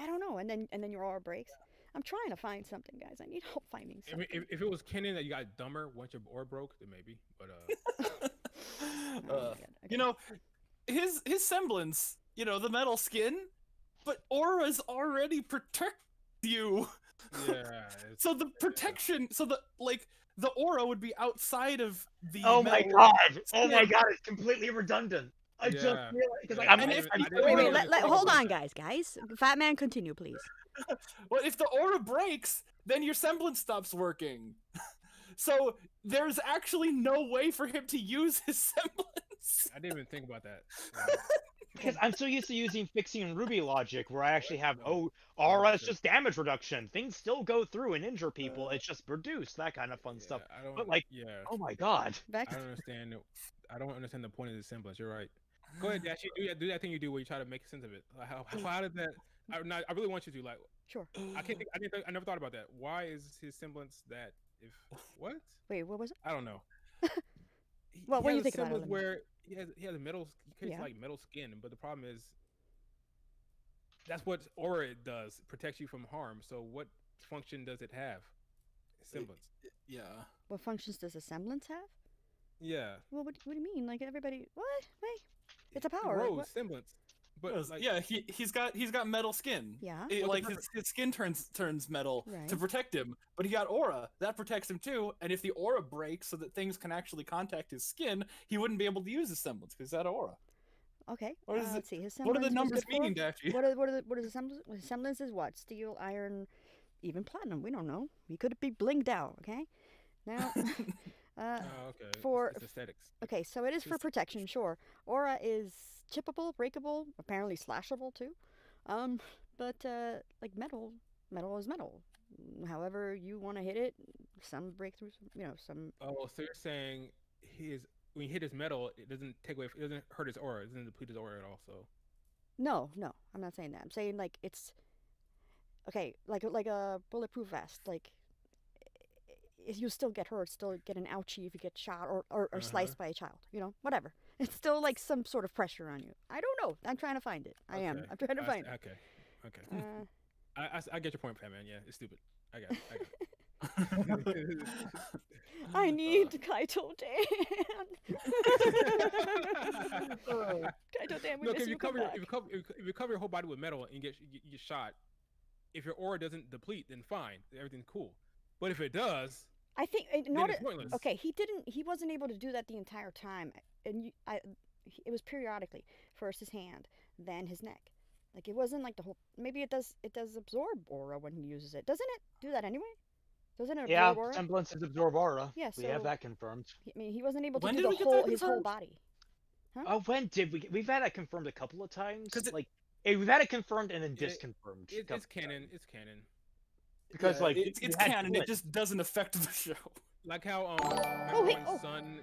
I don't know, and then your aura breaks. I'm trying to find something, guys. I need help finding something. If it was canon that you got dumber once your aura broke, then maybe. But Okay. His semblance, the metal skin, but auras already protect you. Yeah. So the protection, so the aura would be outside of the. Oh my metal god! Oh skin. my god! It's completely redundant. I just realized because Yeah, Wait, hold on, guys. Fatman, continue, please. Well, if the aura breaks, then your semblance stops working. So there's actually no way for him to use his semblance. I didn't even think about that. Because I'm so used to using fixing RWBY logic, where I actually have aura is just damage reduction. Things still go through and injure people. It's just reduced, that kind of fun stuff. But like, oh my god, I don't understand. I don't understand the point of the semblance. You're right. Go ahead, Dash. You do that thing you do where you try to make sense of it. Like, how did that? I really want you to like. Sure. I never thought about that. Why is his semblance that? If what? Wait, what was it? I don't know. Well, what do you think about it? Where he has a metal, like metal skin, but the problem is that's what aura does. It protects you from harm. So what function does it have? Semblance. Yeah. What functions does a semblance have? Yeah. Well, what do you mean? Like everybody? What? Wait, it's a power. Rose semblance. But like, yeah, he's got metal skin. Yeah. His skin turns metal Right. to protect him, but he got aura that protects him too. And if the aura breaks so that things can actually contact his skin, he wouldn't be able to use his semblance because he's out of aura. Okay. Let's see. His what are the semblance numbers was good meaning, for? Daffy? What is the semblance? His semblance is what? Steel, iron, even platinum. We don't know. He could be blinged out. Okay. Now. okay. For it's aesthetics. Okay, so it is for protection, sure. Aura is chippable, breakable, apparently slashable too. But like metal is metal. However you want to hit it, some breakthroughs, some. Oh, so you're saying when you hit his metal, it doesn't take away, it doesn't hurt his aura, it doesn't deplete his aura at all. So. No, I'm not saying that. I'm saying like it's okay, like a bulletproof vest, like. You still get hurt, still get an ouchie if you get shot or sliced by a child, whatever. It's still like some sort of pressure on you. I don't know. I'm trying to find it. I'm trying to find it. Okay. I get your point, Fatman. Yeah, it's stupid. I got it. I need Kaito Dan. Kaito Dan, we Look, miss if you. if you cover your whole body with metal and you get shot, if your aura doesn't deplete, then fine, everything's cool. But if it does, I think pointless. Okay, he wasn't able to do that the entire time, and it was periodically. First his hand, then his neck. Like it wasn't like the whole. Maybe it does absorb aura when he uses it. Doesn't it do that anyway? Doesn't it absorb aura? Semblances absorb aura. Yeah, we have that confirmed. I mean, he wasn't able to When do did we get that his whole confirmed? body. Huh? Oh, when did we? We've had it confirmed a couple of times. We've had it confirmed and then disconfirmed. It's canon. It's canon. Because it's canon, it just doesn't affect the show. Like how Sun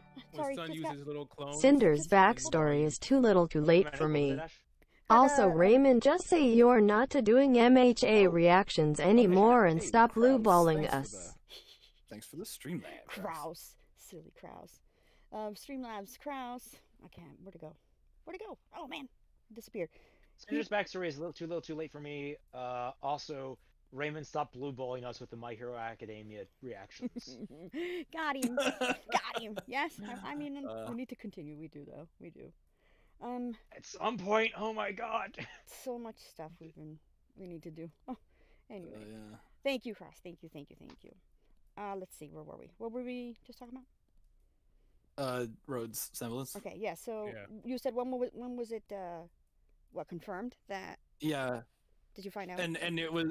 uses his little clone. Cinder's backstory is too little too late for me. Also, Raymond, just say you're not doing MHA reactions anymore and stop blue balling us. Thanks for the Streamlabs. Kraus. Silly Kraus. Streamlabs, Kraus. I can't. Where'd it go? Oh man, it disappeared. Cinder's backstory is a little too late for me. Also, Raymond stopped blue balling us with the My Hero Academia reactions. Got him. Yes. I mean, we need to continue. We do, though. We do. At some point, oh my god. So much stuff we need to do. Oh, anyway. Yeah. Thank you, Cross. Thank you. Let's see, where were we? What were we just talking about? Rhodes semblance. Okay, yeah. So Yeah. you said when was it? What, confirmed that? Yeah, Did you find out? and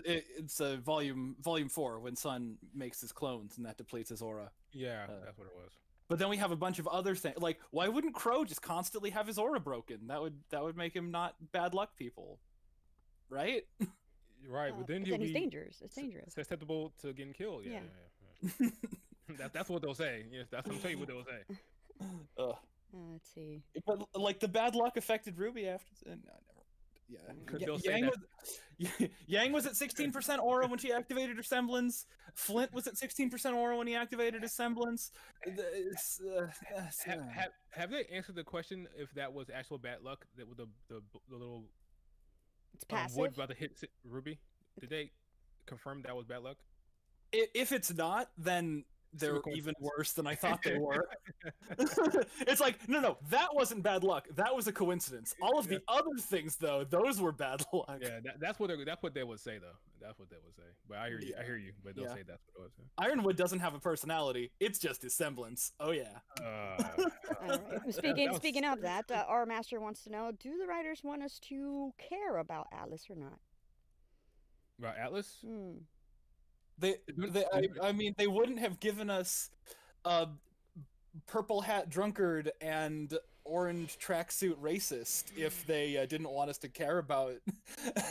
it's volume 4 when Sun makes his clones and that depletes his aura. Yeah, that's what it was. But then we have a bunch of other things. Like, why wouldn't Crow just constantly have his aura broken? That would make him not bad luck people, right? Right, but then he's dangerous. It's dangerous. Susceptible to getting killed. Yeah. That's what they'll say. Yes, that's what I'm telling you what they'll say. Let's see. But like the bad luck affected Ruby after. No, never. They'll say Yang that. Yang was at 16% aura when she activated her semblance. Flint was at 16% aura when he activated his semblance. Have they answered the question if that was actual bad luck? That with the little It's passive. wood about to hit Ruby? Did they confirm that was bad luck? If it's not, then they're even worse than I thought they were. It's like, no, that wasn't bad luck. That was a coincidence. All of the other things, though, those were bad luck. Yeah, that's what they would say, though. That's what they would say. But I hear you. But they'll say that's what it would say. Ironwood doesn't have a personality. It's just his semblance. Oh yeah. All right. Speaking of that, our master wants to know: do the writers want us to care about Atlas or not? About Atlas? I mean, they wouldn't have given us a purple hat drunkard and orange tracksuit racist if they didn't want us to care about.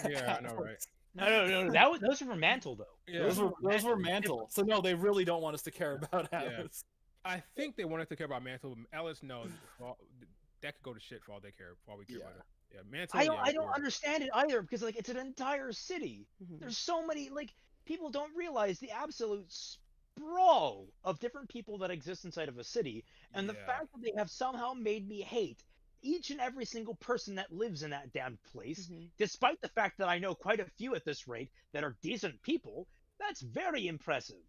Yeah, I know, right? No. Those were Mantle though. Yeah. Those were Mantle. So no, they really don't want us to care about Atlas. I think they wanted to care about Mantle. Atlas, no, that could go to shit for all they care. For all we care about it. Yeah, Mantle. I don't understand it either because like it's an entire city. There's so many people don't realize the absolute sprawl of different people that exist inside of a city, and the fact that they have somehow made me hate each and every single person that lives in that damn place, despite the fact that I know quite a few at this rate that are decent people. That's very impressive.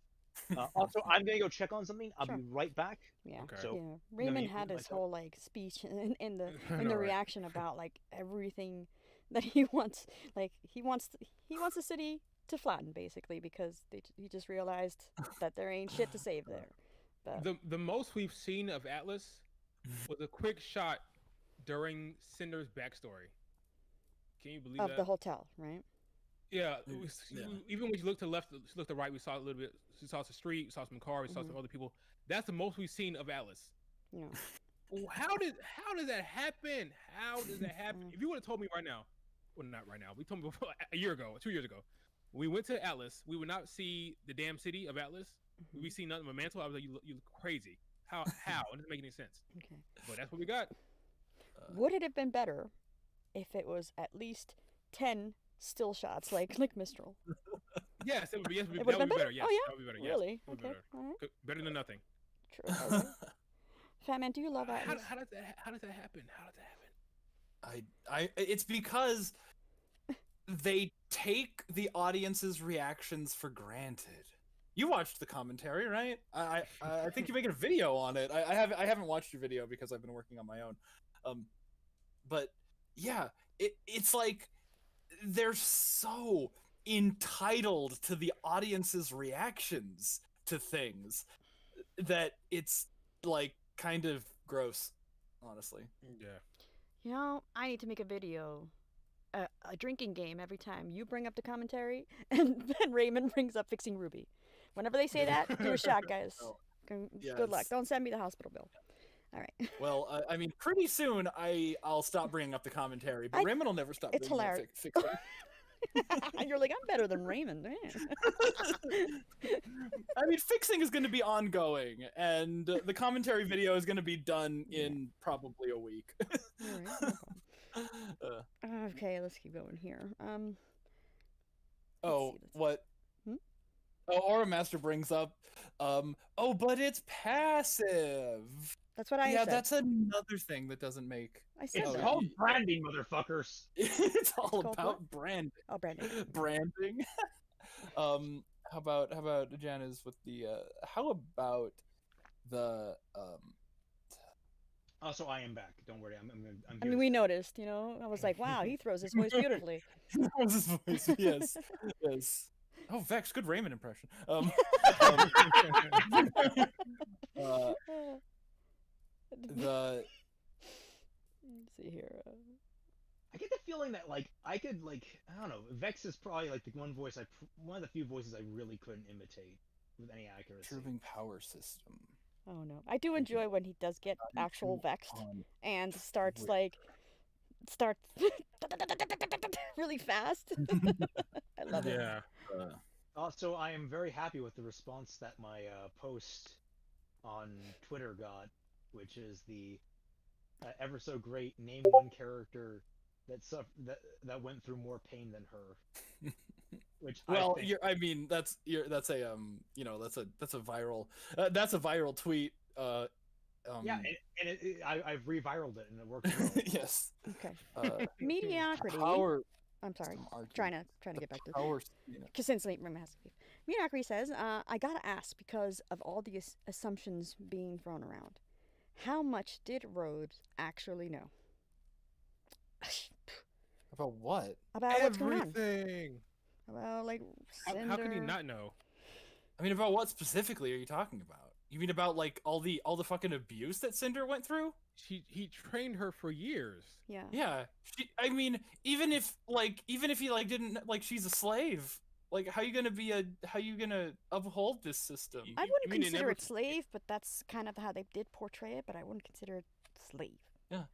Also, I'm gonna go check on something. I'll be right back. Yeah. Okay. So Raymond had his whole speech in the reaction about everything that he wants. Like he wants the city to flatten basically because he just realized that there ain't shit to save there. But the most we've seen of Atlas was a quick shot during Cinder's backstory. Can you believe that? Of the hotel, right? Yeah, even when you look to the left, look to the right, we saw a little bit. We saw some street, we saw some cars, we saw some other people. That's the most we've seen of Atlas. Yeah. How did that happen? How does that happen? If you would have told me right now, well, not right now. We told me before, a year ago, 2 years ago. When we went to Atlas, we would not see the damn city of Atlas. We see nothing but Mantle. I was like, you look crazy. How? It doesn't make any sense. Okay. But that's what we got. Would it have been better if it was at least 10 still shots like Mistral? Yes, it would be. Yes, It that would would be better? better. Yes, Oh, yeah? that would be better. Yes, Really? that would be Okay. better. All right. Better than nothing. True. Okay. Fatman, do you love Atlas? How does that happen? How does that happen? It's because they take the audience's reactions for granted. You watched the commentary, right? I think you're making a video on it. I haven't watched your video because I've been working on my own. But yeah, it's like they're so entitled to the audience's reactions to things that it's kind of gross, honestly. Yeah. I need to make a video, a drinking game every time you bring up the commentary and then Raymond brings up fixing RWBY. Whenever they say that, do a shot, guys. Good luck. Don't send me the hospital bill. All right. Well, I mean, pretty soon I'll stop bringing up the commentary, but Raymond will never stop. It's hilarious. Fixing. You're like, I'm better than Raymond. I mean, fixing is going to be ongoing, and the commentary video is going to be done in probably a week. All right. Okay, let's keep going here. What? Oh, Aura Master brings up, but it's passive. That's what I said. Yeah, that's another thing that doesn't make. I said It's that. called branding, motherfuckers. It's all called about what? branding. Oh, branding. Branding. How about Janice with the? How about the? Also, I am back. Don't worry. I'm I here mean, to we stay. noticed, you know. I was like, wow, he throws his voice beautifully. That was his voice. Yes, yes. Oh, Vex, good Raymond impression. The Let's see here. I get the feeling that like I could like I don't know. Vex is probably like the one of the few voices I really couldn't imitate with any accuracy. Turbine power system. Oh no, I do enjoy when he does get actual vexed and starts really fast. I love it. Yeah. Also, I am very happy with the response that my post on Twitter got, which is the ever so great name one character that went through more pain than her. Which well, I think... I mean that's a you know that's a viral tweet. Yeah, and I've reviraled it and it works well. Yes. Okay. Mediocrity. I'm sorry. Trying to get back to power. Because since late room has to leave. Mediocrity says, I gotta ask because of all the assumptions being thrown around. How much did Rhodes actually know? About what? About what's going on. Everything. About like Cinder. How could he not know? I mean, about what specifically are you talking about? You mean about like all the fucking abuse that Cinder went through? He trained her for years. Yeah. Yeah. I mean, even if he like didn't like she's a slave. Like how you gonna uphold this system? I wouldn't consider it slave, but that's kind of how they did portray it, but I wouldn't consider it slave. Yeah.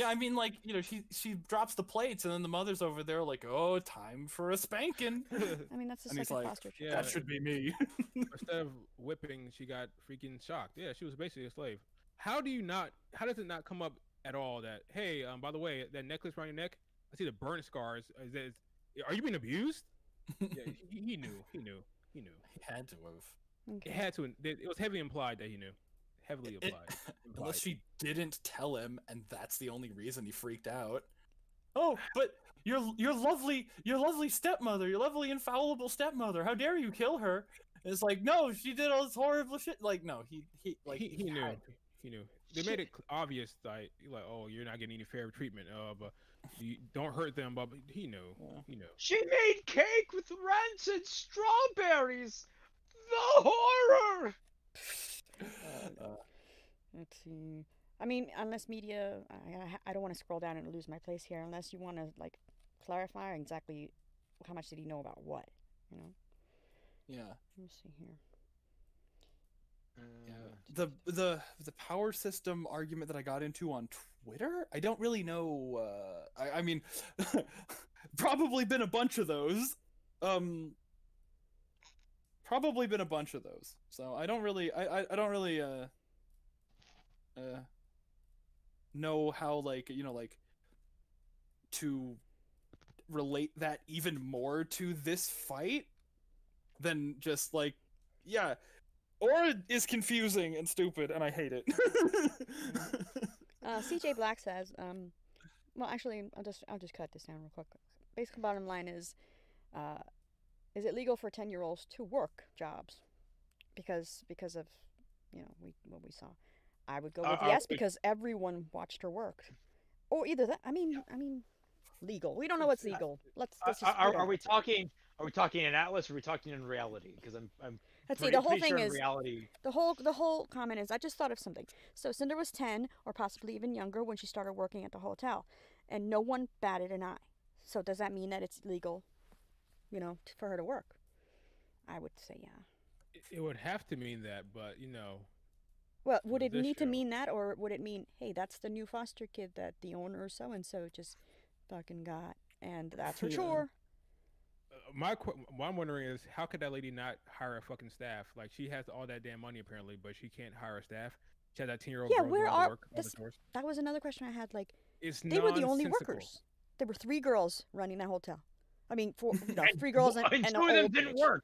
I mean, like, you know, she drops the plates and then the mother's over there like, oh, time for a spanking. I mean, that's just and like he's a like, foster child. Yeah. That should be me. Instead of whipping, she got freaking shocked. Yeah, she was basically a slave. How does it not come up at all that, hey, by the way, that necklace around your neck, I see the burn scars. Are you being abused? Yeah, he knew. He had to have. Okay. It had to. It was heavily implied that he knew. Heavily implied. Unless she didn't tell him, and that's the only reason he freaked out. Oh, but your lovely stepmother, your lovely infallible stepmother. How dare you kill her? And it's like, no, she did all this horrible shit. Like, no, he knew. He knew. They made it obvious, like, oh, you're not getting any fair treatment. But you don't hurt them. But he knew. Yeah. He knew. She made cake with rancid strawberries. The horror. Let's see. I mean, unless media, I don't want to scroll down and lose my place here. Unless you want to like clarify exactly how much did he know about what, you know? Yeah. Let me see here. Yeah. The power system argument that I got into on Twitter, I don't really know. I mean, probably been a bunch of those. Probably been a bunch of those. So I don't really know how, like, you know, like to relate that even more to this fight than just like, yeah, Aura is confusing and stupid and I hate it. CJ Black says, well, actually, I'll just cut this down real quick. Basic bottom line is it legal for 10-year-olds to work jobs? Because of, you know, what we saw. I would go with yes, because everyone watched her work. Or either that. I mean, legal. We don't know what's legal. Let's just. Are we talking in Atlas or are we talking in reality? Because I'm. Let's see. The whole thing sure is reality. The whole comment is I just thought of something. So Cinder was 10 or possibly even younger when she started working at the hotel, and no one batted an eye. So does that mean that it's legal, you know, for her to work? I would say yeah. It would have to mean that, but you know. Well, would it need to mean that, or would it mean, hey, that's the new foster kid that the owner so and so just fucking got, and that's her chore? What I'm wondering is, how could that lady not hire a fucking staff? Like, she has all that damn money apparently, but she can't hire a staff. She had that 10-year-old girl where are work that was another question I had. Like, they were the only workers. There were 3 girls running that hotel. I mean, 3 girls and 2 of them didn't work.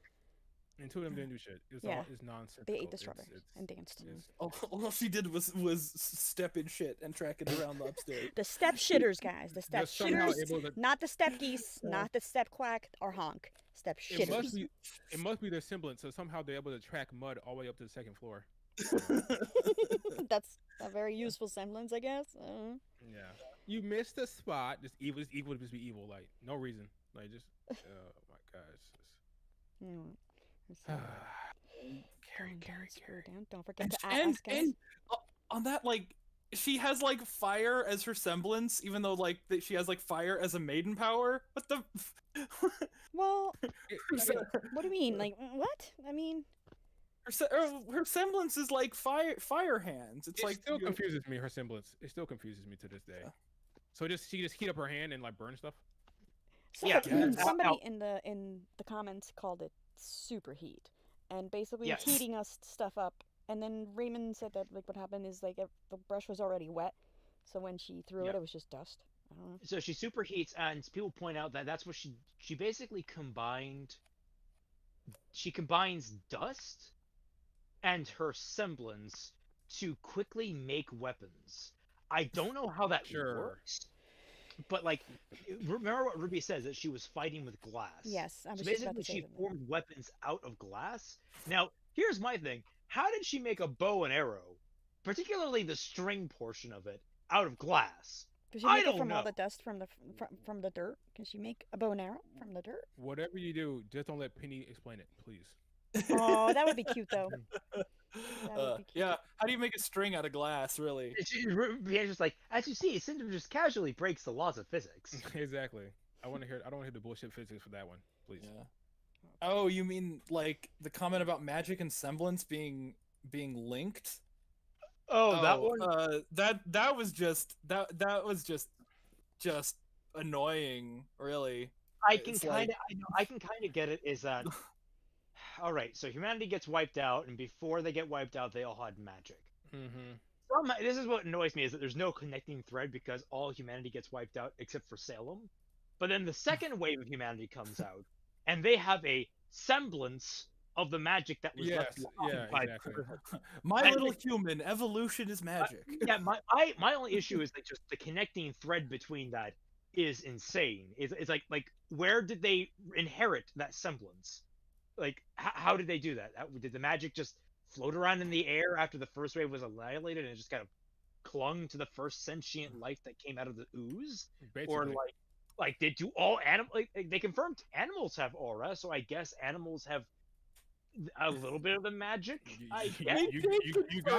And 2 of them didn't do shit. It was nonsense. They ate the strawberries and danced. All she did was step in shit and track it around the upstairs. The step shitters, guys. The step shitters. Not the step geese, not the step quack or honk. Step shitters. It must be their semblance, so somehow they're able to track mud all the way up to the 2nd floor. that's a very useful semblance, I guess. Yeah. You missed a spot. Just evil. Just equal to just be evil. Like no reason. Like just. Oh my gosh. Carry. Don't forget to And ask us. on that, like, she has like fire as her semblance, even though like she has like fire as a maiden power. What the? Well, what do you mean? Like what? I mean, her semblance is like fire hands. It still confuses me. Her semblance. It still confuses me to this day. Yeah. So she just heat up her hand and like burn stuff. Somebody in the comments called it superheat, and basically it's heating us stuff up. And then Raymond said that like what happened is like the brush was already wet, so when she threw it was just dust. I don't know. So she superheats, and people point out that that's what she basically combined. She combines dust and her semblance to quickly make weapons. I don't know how that works. But like, remember what Ruby says, that she was fighting with glass. Yes, I was so just about basically to say she that. formed weapons out of glass. Now, here's my thing: how did she make a bow and arrow, particularly the string portion of it, out of glass? Does she make it from all the dust from the dirt? Can she make a bow and arrow from the dirt? Whatever you do, just don't let Penny explain it, please. Oh, that would be cute though. Yeah, how do you make a string out of glass, really? It's just like, as you see, Cinder just casually breaks the laws of physics. Exactly. I don't want to hear the bullshit physics for that one, please. Yeah. Oh, you mean like the comment about magic and semblance being linked? Oh, that one. That was just annoying, really. I can kind of get it. Is that all right? So humanity gets wiped out, and before they get wiped out, they all had magic. Mm-hmm. This is what annoys me, is that there's no connecting thread because all humanity gets wiped out except for Salem. But then the second wave of humanity comes out, and they have a semblance of the magic that was left behind. Yeah, exactly. My little human, evolution is magic. Yeah, my only issue is like just the connecting thread between that is insane. It's like where did they inherit that semblance? Like how did they do that? Did the magic just float around in the air after the first wave was annihilated and it just kind of clung to the first sentient life that came out of the ooze? Basically. Or like do all animals, like they confirmed animals have aura, so I guess animals have a little bit of the magic. You got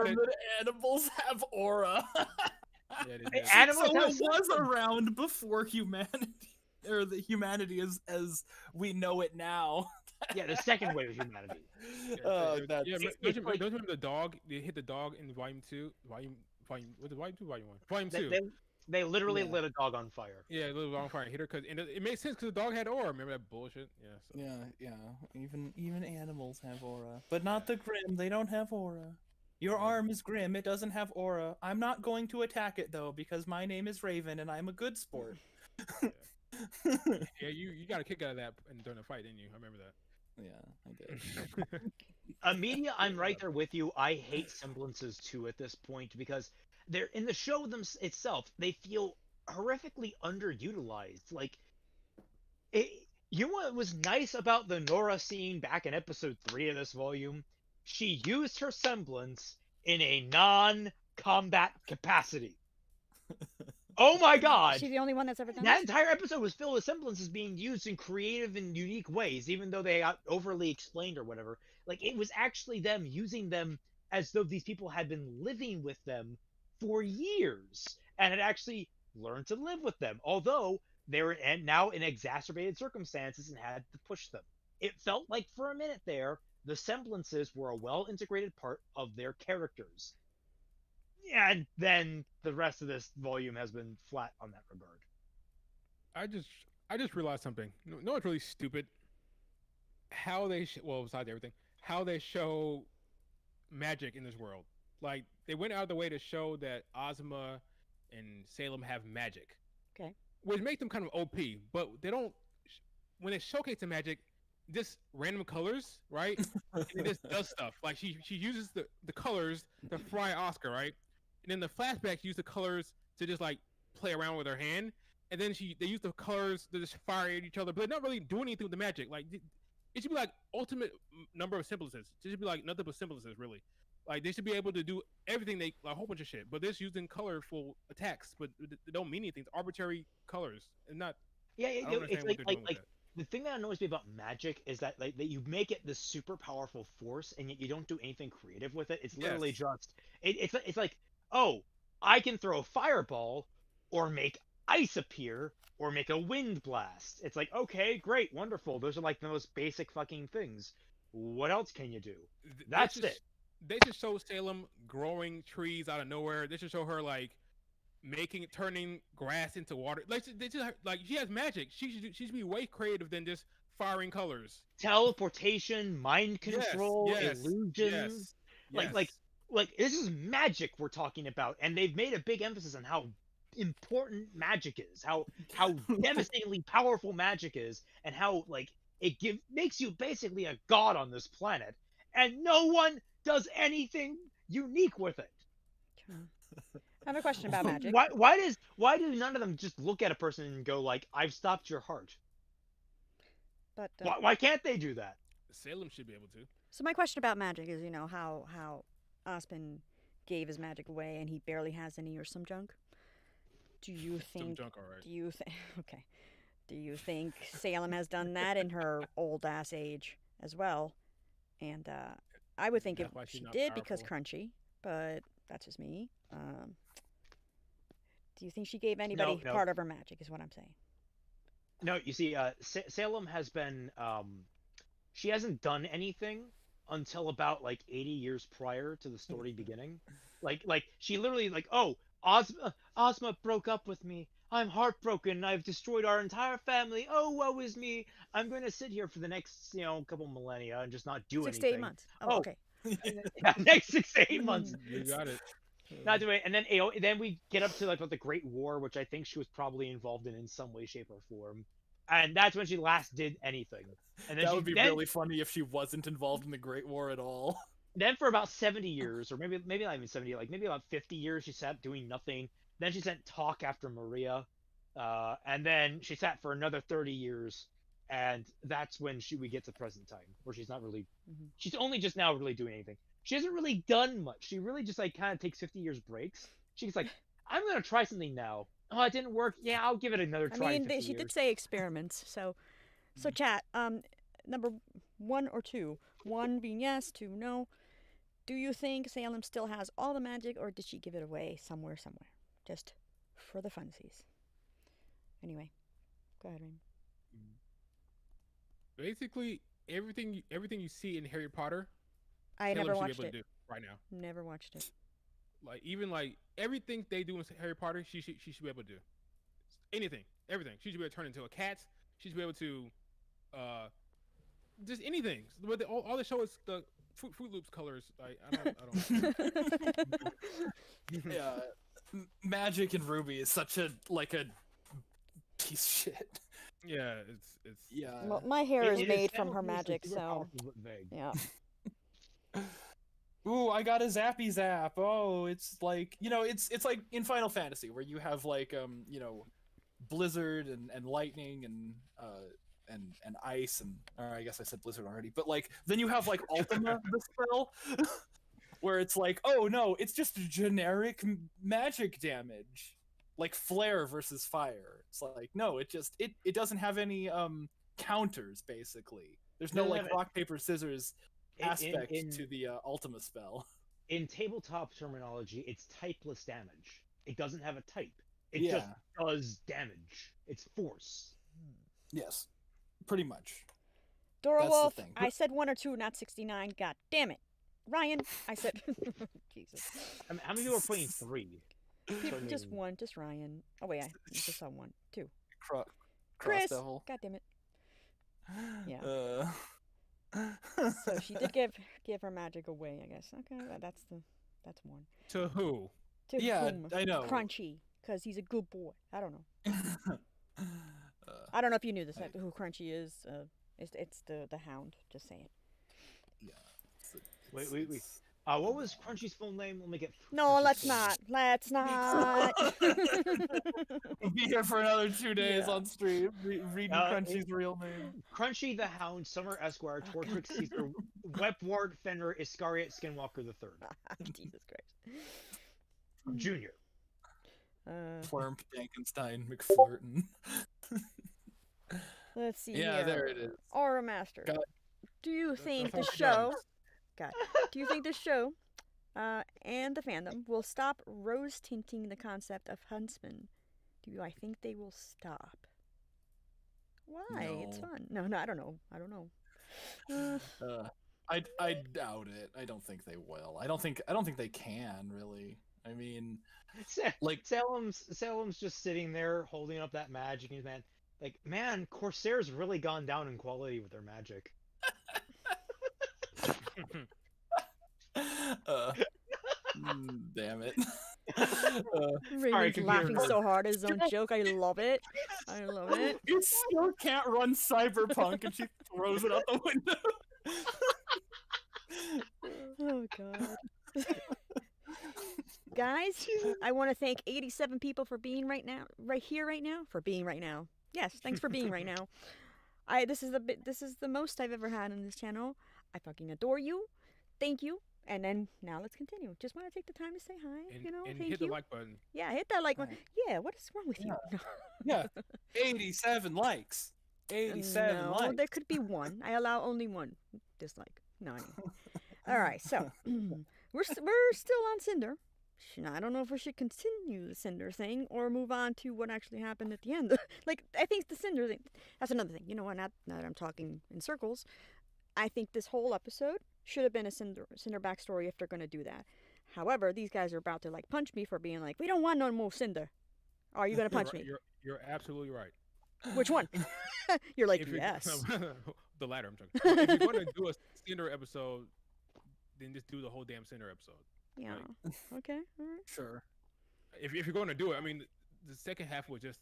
it. That animals have aura. Animals was around before humanity, or the humanity as we know it now. Yeah, the second wave of humanity. Don't you remember the dog? They hit the dog in volume 2. Volume was it volume 2? Volume 1. Volume 2. They literally lit a dog on fire. Yeah, lit a dog on fire and hit her and it made sense because the dog had aura. Remember that bullshit? Yeah. So. Yeah. Even animals have aura, but not the Grimm. They don't have aura. Your arm is Grimm. It doesn't have aura. I'm not going to attack it though because my name is Raven and I'm a good sport. Yeah, you got a kick out of that during the fight, didn't you? I remember that. Yeah, I did. Amelia, I'm right there with you. I hate semblances too at this point because they're in the show itself. They feel horrifically underutilized. Like, you know what was nice about the Nora scene back in episode 3 of this volume? She used her semblance in a non-combat capacity. Oh my god! She's the only one that's ever done that entire episode was filled with semblances being used in creative and unique ways, even though they got overly explained or whatever. Like, it was actually them using them as though these people had been living with them for years and had actually learned to live with them, although they were now in exacerbated circumstances and had to push them. It felt like for a minute there, the semblances were a well-integrated part of their characters. And then the rest of this volume has been flat on that regard. I just realized something. No, it's really stupid. How they besides everything, how they show magic in this world. Like, they went out of the way to show that Ozma and Salem have magic. Okay. Which makes them kind of OP, but they don't. When they showcase the magic, just random colors, right? And it just does stuff. Like she uses the colors to fry Oscar, right? And then the flashbacks use the colors to just like play around with her hand, and then they use the colors to just fire at each other, but they're not really doing anything with the magic. Like, it should be like ultimate number of semblances. It should be like nothing but semblances, really. Like they should be able to do everything like a whole bunch of shit, but they're just using colorful attacks, but they don't mean anything. It's arbitrary colors, and not. Yeah, I don't understand what they're doing with that. the thing that annoys me about magic is that that you make it this super powerful force and yet you don't do anything creative with it. It's literally just it's like, oh, I can throw a fireball or make ice appear or make a wind blast. It's like, okay, great, wonderful. Those are like the most basic fucking things. What else can you do? That's it. They should show Salem growing trees out of nowhere. They should show her like turning grass into water. Like she has magic. She should be way creative than just firing colors. Teleportation, mind control, illusions. Like this is magic we're talking about, and they've made a big emphasis on how important magic is, how devastatingly powerful magic is, and how like makes you basically a god on this planet, and no one does anything unique with it. I have a question about magic. Why do none of them just look at a person and go like, "I've stopped your heart"? But why can't they do that? Salem should be able to. So my question about magic is, how Osmond gave his magic away and he barely has any or some junk. Do you think? Some junk, all right. Do you think? Okay. Do you think Salem has done that in her old ass age as well? And I would think she did because Crunchy, but that's just me. Do you think she gave anybody part of her magic? Is what I'm saying. No, you see, Salem has been. She hasn't done anything until about like 80 years prior to the story beginning. Like she literally Ozma broke up with me. I'm heartbroken. I've destroyed our entire family. Oh, woe is me. I'm going to sit here for the next, couple millennia and just not do anything. 6 to 8 months. Oh, okay. Yeah, next 6 to 8 months. You got it. Not doing it. And then we get up to like the Great War, which I think she was probably involved in some way, shape, or form. And that's when she last did anything. And then that would be really funny if she wasn't involved in the Great War at all. Then for about 70 years, or maybe not even 70, like maybe about 50 years, she sat doing nothing. Then she sent Talk after Maria, and then she sat for another 30 years, and that's when we get to present time, where she's not really, she's only just now really doing anything. She hasn't really done much. She really just like kind of takes 50 years breaks. She's like, I'm gonna try something now. Oh, it didn't work. Yeah, I'll give it another try. I mean, she did say experiments. So chat. Number 1 or 2. 1 being yes, 2 no. Do you think Salem still has all the magic, or did she give it away somewhere? Just for the funsies. Anyway, go ahead, Rain. Basically, everything you see in Harry Potter, I never watched it. Do right now. Never watched it. Like even like everything they do in Harry Potter, she should be able to do. Anything, everything. She should be able to turn into a cat. She should be able to, just anything. But all they show is the Fruit Loops colors. I don't. Yeah, magic in RWBY is such a piece of shit. Yeah, it's yeah. Well, my hair is made from her magic, so yeah. Ooh, I got a zappy zap. Oh, it's like it's like in Final Fantasy where you have like blizzard and lightning and ice or I guess I said blizzard already, but like then you have like Ultima the spell where it's like, oh no, it's just generic magic damage. Like flare versus fire. It's like, no, it doesn't have any counters basically. There's no like rock paper scissors aspect to the Ultima spell. In tabletop terminology, it's typeless damage. It doesn't have a type. It just does damage. It's force. Yes, pretty much. Dora Wolf, I said 1 or 2, not 69. God damn it. Ryan, I said... Jesus. I mean, how many people are playing 3? Just 1, just Ryan. Oh wait, I just saw 1, 2. Chris, Devil. God damn it. Yeah. So she did give her magic away, I guess. Okay, that's 1. To who? To whom? I know. Crunchy, because he's a good boy. I don't know. I don't know if you knew this. Who Crunchy is? It's the Hound. Just saying. Yeah. Wait. What was Crunchy's full name? Let me get. No, let's not. Let's not. We'll be here for another 2 days on stream reading Crunchy's real name. Crunchy the Hound, Summer Esquire, Tortrix Caesar, Wepward Fenrir Iscariot Skinwalker the Third. Jesus Christ. Junior. Flurp, Dankenstein, McFlirtin. Let's see Yeah, here. there it is. Aura Master. God. Do you think the all show... God. Do you think the show and the fandom will stop rose tinting the concept of huntsman? I think they will stop? Why? It's No. fun. No, I don't know. I don't know. I doubt it. I don't think they will. I don't think they can really. I mean, like Salem's just sitting there holding up that magic, and he's man, Corsair's really gone down in quality with their magic. Damn it. Raymond's laughing so hard at his own joke. I love it. I love it. You still can't run Cyberpunk, and she throws it out the window. Oh God. Guys, I want to thank 87 people for being right now. Yes, thanks for being right now. This is the most I've ever had on this channel. I fucking adore you. Thank you. And then now let's continue. Just want to take the time to say hi. And, thank hit you. the like button. Yeah, hit that like button. Yeah, what is wrong with you? Yeah, 87 likes. 87 no, likes. there could be one. I allow only one dislike. No, I mean. All right, so we're still on Cinder. I don't know if we should continue the Cinder thing or move on to what actually happened at the end. I think the Cinder thing. That's another thing. You know what? Now that I'm talking in circles, I think this whole episode should have been a Cinder backstory if they're going to do that. However, these guys are about to punch me for being we don't want no more Cinder. Are you going to punch me? You're absolutely right. Which one? You're yes. The latter, I'm talking. If you're going to do a Cinder episode, then just do the whole damn Cinder episode. Yeah. Okay. All right. Sure. If you're going to do it, I mean, the second half was just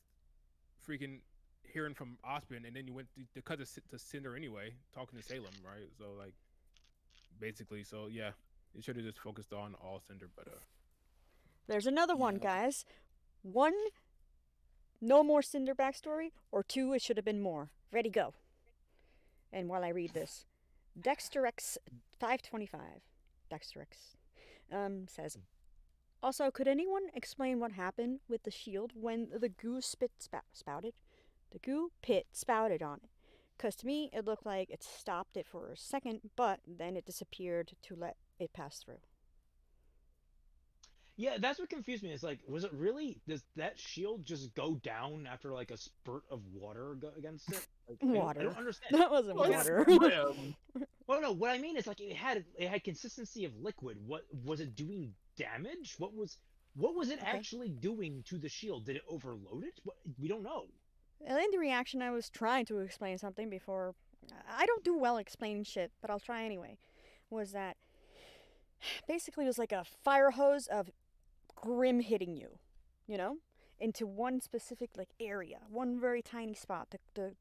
freaking hearing from Ospen, and then you went to cut to Cinder anyway, talking to Salem, right? So basically, so yeah, it should have just focused on all Cinder, but There's another one, guys. 1, no more Cinder backstory, or 2, it should have been more. Ready, go. And while I read this, DexterX 525, DexterX, says, also, could anyone explain what happened with the shield when the goo spouted? The goo pit spouted on it. Because to me, it looked like it stopped it for a second, but then it disappeared to let it pass through. Yeah, that's what confused me. It's was it really, does that shield just go down after a spurt of water against it? Water. I don't understand. That wasn't water. Well, no, what I mean is it had consistency of liquid. What was it doing damage? What was it actually doing to the shield? Did it overload it? We don't know. In the reaction, I was trying to explain something before. I don't do well explaining shit, but I'll try anyway. Was that basically it was like a fire hose of Grim hitting you, into one specific area, one very tiny spot. The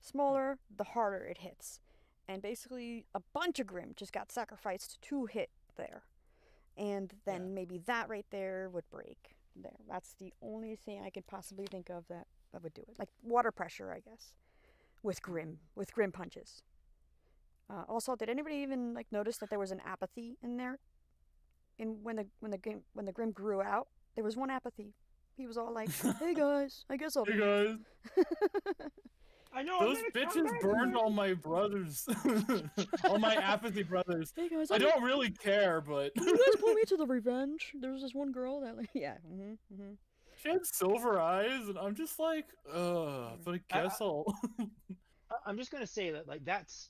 smaller, the harder it hits, and basically a bunch of Grim just got sacrificed to hit there, and then maybe that right there would break there. That's the only thing I could possibly think of that would do it, like water pressure, I guess, with Grim punches. Also, did anybody even notice that there was an apathy in there? When the Grim grew out, there was one apathy. He was all like, "Hey guys, I guess I'll." Hey guys. I know. Those bitches burned all my brothers, all my apathy brothers. Hey guys, I don't really care, but you guys pull me to the revenge. There was this one girl that yeah. She had silver eyes, and I'm just like, but I guess I'll. I'm just gonna say that that's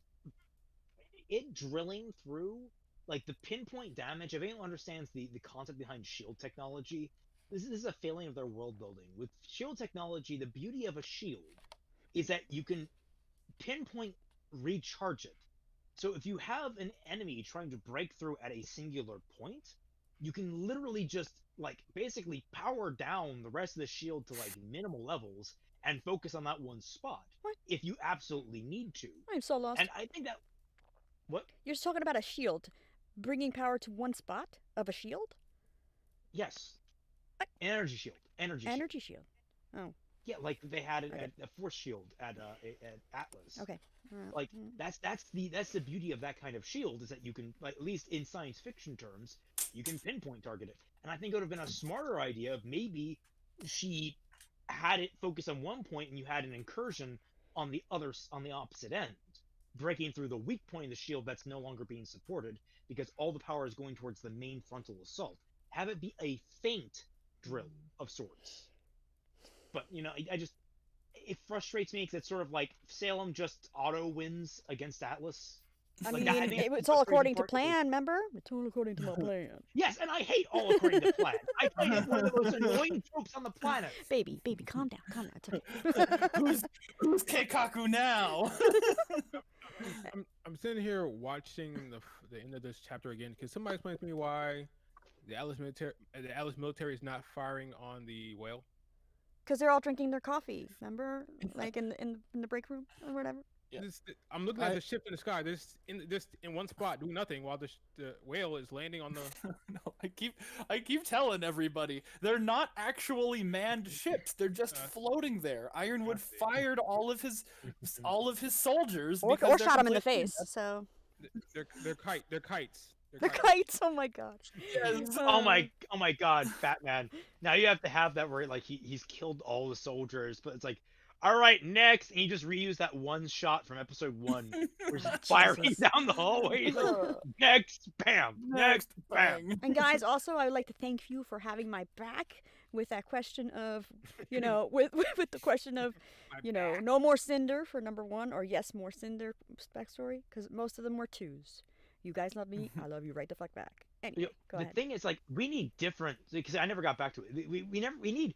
it drilling through. The pinpoint damage, if anyone understands the concept behind shield technology, this is a failing of their world building. With shield technology, the beauty of a shield is that you can pinpoint recharge it. So if you have an enemy trying to break through at a singular point, you can literally just basically power down the rest of the shield to minimal levels and focus on that one spot. What? If you absolutely need to. I'm so lost. And I think that what? You're just talking about a shield. Bringing power to one spot of a shield? Yes. Energy shield. Energy shield. Oh. Yeah, like they had it at a force shield at Atlas. Okay. Like that's the beauty of that kind of shield, is that you can, like, at least in science fiction terms, you can pinpoint target it. And I think it would have been a smarter idea if maybe she had it focus on one point and you had an incursion on the opposite end, breaking through the weak point of the shield that's no longer being supported because all the power is going towards the main frontal assault. Have it be a feint drill of sorts. But it frustrates me because it's sort of like Salem just auto wins against Atlas. I Like, mean, it's all according to plan, remember? It's all according to my plan. Yes, and I hate all according to plan. I find it one of the most annoying tropes on the planet. Baby, calm down. It's okay. Who's Keikaku now? I'm sitting here watching the end of this chapter again because somebody explains to me why the Atlas military is not firing on the whale. Because they're all drinking their coffee, remember? Like in the break room or whatever. Yeah. I'm looking at the ship in the sky. This in one spot doing nothing while the whale is landing on the. No, I keep telling everybody they're not actually manned ships. They're just floating there. Ironwood fired all of his soldiers, or shot them in the face. So they're kites. They're kites. Oh my god. Yes. Oh my god, Fatman. Now you have to have that where like he's killed all the soldiers, but it's like, all right, next, and he just reused that one shot from episode 1 where he's firing down the hallway. He's like, next, bam, next, bam. And guys, also I would like to thank you for having my back with that question of, with the question of, no more Cinder for number 1, or yes, more Cinder backstory, because most of them were 2s. You guys love me. I love you right the fuck back. Anyway, go ahead. The thing is, like, we need different, because I never got back to it. We need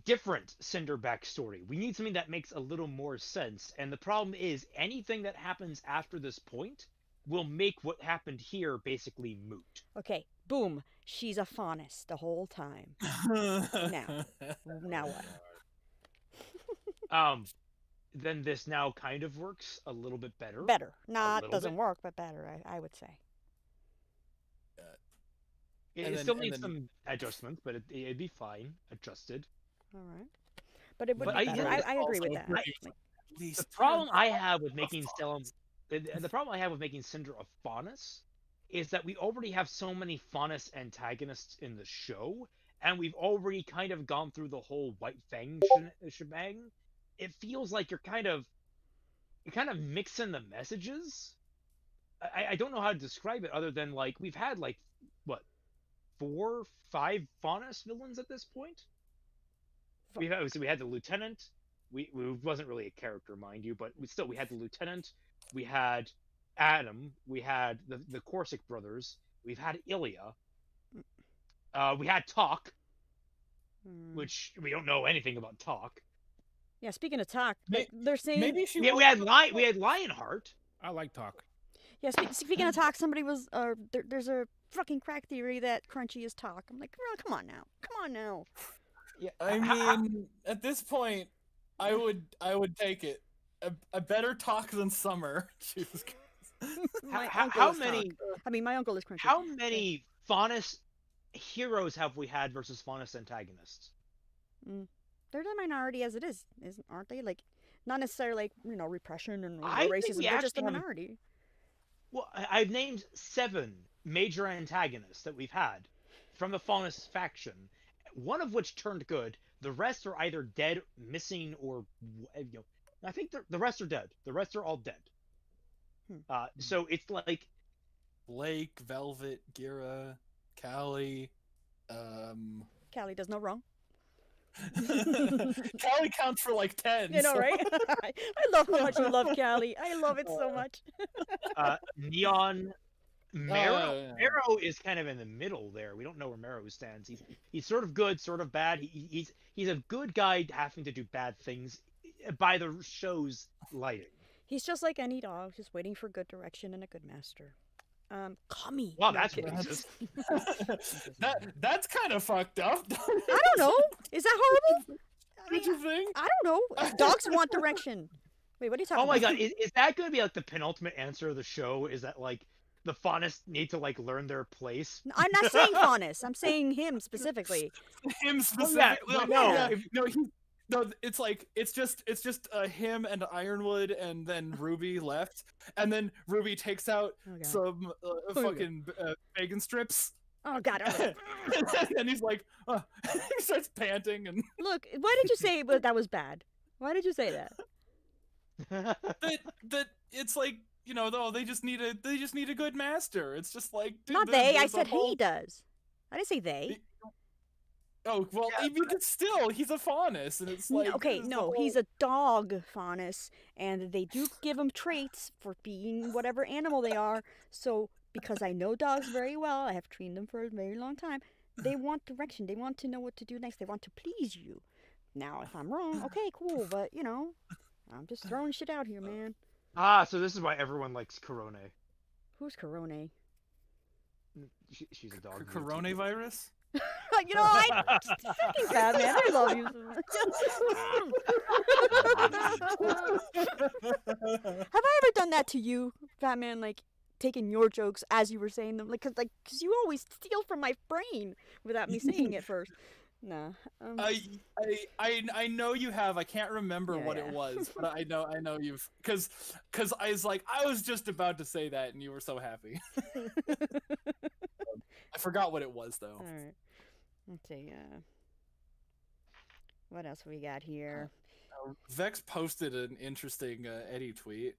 different Cinder backstory. We need something that makes a little more sense. And the problem is, anything that happens after this point will make what happened here basically moot. Okay, boom. She's a faunus the whole time. Now what? Then this now kind of works a little bit better. Better. Not doesn't work, but better, I would say. It still needs some adjustments, but it'd be fine. Adjusted. All right. But it would be better. I agree with that. The problem I have with making the problem I have with making Cinder a faunus is that we already have so many faunus antagonists in the show, and we've already kind of gone through the whole White Fang shebang. It feels like you're kind of mixing the messages. I don't know how to describe it other than, like, we've had, like, what, 4, 5 faunus villains at this point? We had the lieutenant. We wasn't really a character, mind you, but we had the lieutenant. We had Adam. We had the Corsic brothers. We've had Ilya. We had Talk, which we don't know anything about Talk. Yeah, speaking of Talk, they're saying we had Lionheart. I like Talk. Yeah, speaking of Talk, somebody was there's a fucking crack theory that Crunchy is Talk. I'm like, oh, come on now. Yeah, I mean, at this point, I would take it. A better Talk than Summer. Jesus Christ. How many? Talk. I mean, my uncle is Crunchy. How many faunus heroes have we had versus faunus antagonists? They're the minority as it is, aren't they? Like, not necessarily like repression and racism. They're just a minority. Well, I've named 7 major antagonists that we've had from the faunus faction. One of which turned good. The rest are either dead, missing, or I think the rest are dead. The rest are all dead. So it's like Blake, Velvet, Gira, Callie. Callie does no wrong. Callie counts for like 10. You know, right? I love how much you love Callie. I love it so much. Neon. Marrow is kind of in the middle there. We don't know where Marrow stands. He's sort of good, sort of bad. He's a good guy having to do bad things by the show's lighting. He's just like any dog, just waiting for good direction and a good master. Kami. Wow, that's racist. That's kind of fucked up. I don't know. Is that horrible? What you think? I don't know. Dogs want direction. Wait, what are you talking about? Oh my god, is that going to be like the penultimate answer of the show? Is that like the faunus need to like learn their place? I'm not saying faunus. I'm saying him specifically. Him specifically. Oh, yeah. No. No, it's just him and Ironwood, and then Ruby left, and then Ruby takes out some fucking bacon strips. Oh God! And he's like, he starts panting and. Look, why did you say that was bad? Why did you say that? that it's like, you know, though they just need a good master. It's just like not they. I said he does. I didn't say they. Oh well, but still, he's a faunus, and it's like okay, no, he's a dog faunus, and they do give him traits for being whatever animal they are. So because I know dogs very well, I have trained them for a very long time. They want direction. They want to know what to do next. They want to please you. Now, if I'm wrong, okay, cool, but you know, I'm just throwing shit out here, man. So this is why everyone likes Corone. Who's Corone? She's a dog. Coronavirus? You know, I fucking bad, man. I love you so much. Have I ever done that to you, Fatman? Like taking your jokes as you were saying them, cause you always steal from my brain without me saying it first. Nah. I know you have. I can't remember what it was, but I know you've because I was just about to say that, and you were so happy. I forgot what it was though. All right. Let's see. What else we got here? Vex posted an interesting Eddie tweet.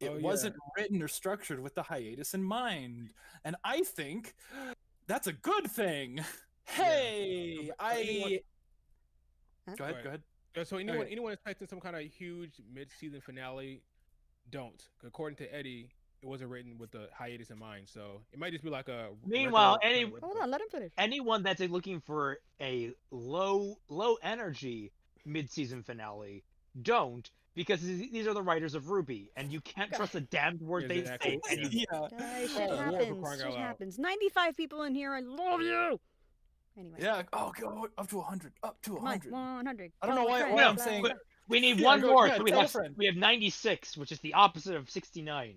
It wasn't written or structured with the hiatus in mind, and I think that's a good thing. Hey, Go ahead. So anyone expecting some kind of huge mid-season finale, don't. According to Eddie, it wasn't written with the hiatus in mind, so it might just be like a. Meanwhile, hold on, let him finish. Anyone that's looking for a low energy mid-season finale, don't, because these are the writers of RWBY, and you can't trust a damned word they say. Guys, shit happens. Shit happens. 95 people in here. I love you. Anyway. Yeah. Oh, go up to 100. Up to 100. 100. I don't know why I'm saying. We need one more. So we have 96, which is the opposite of 69.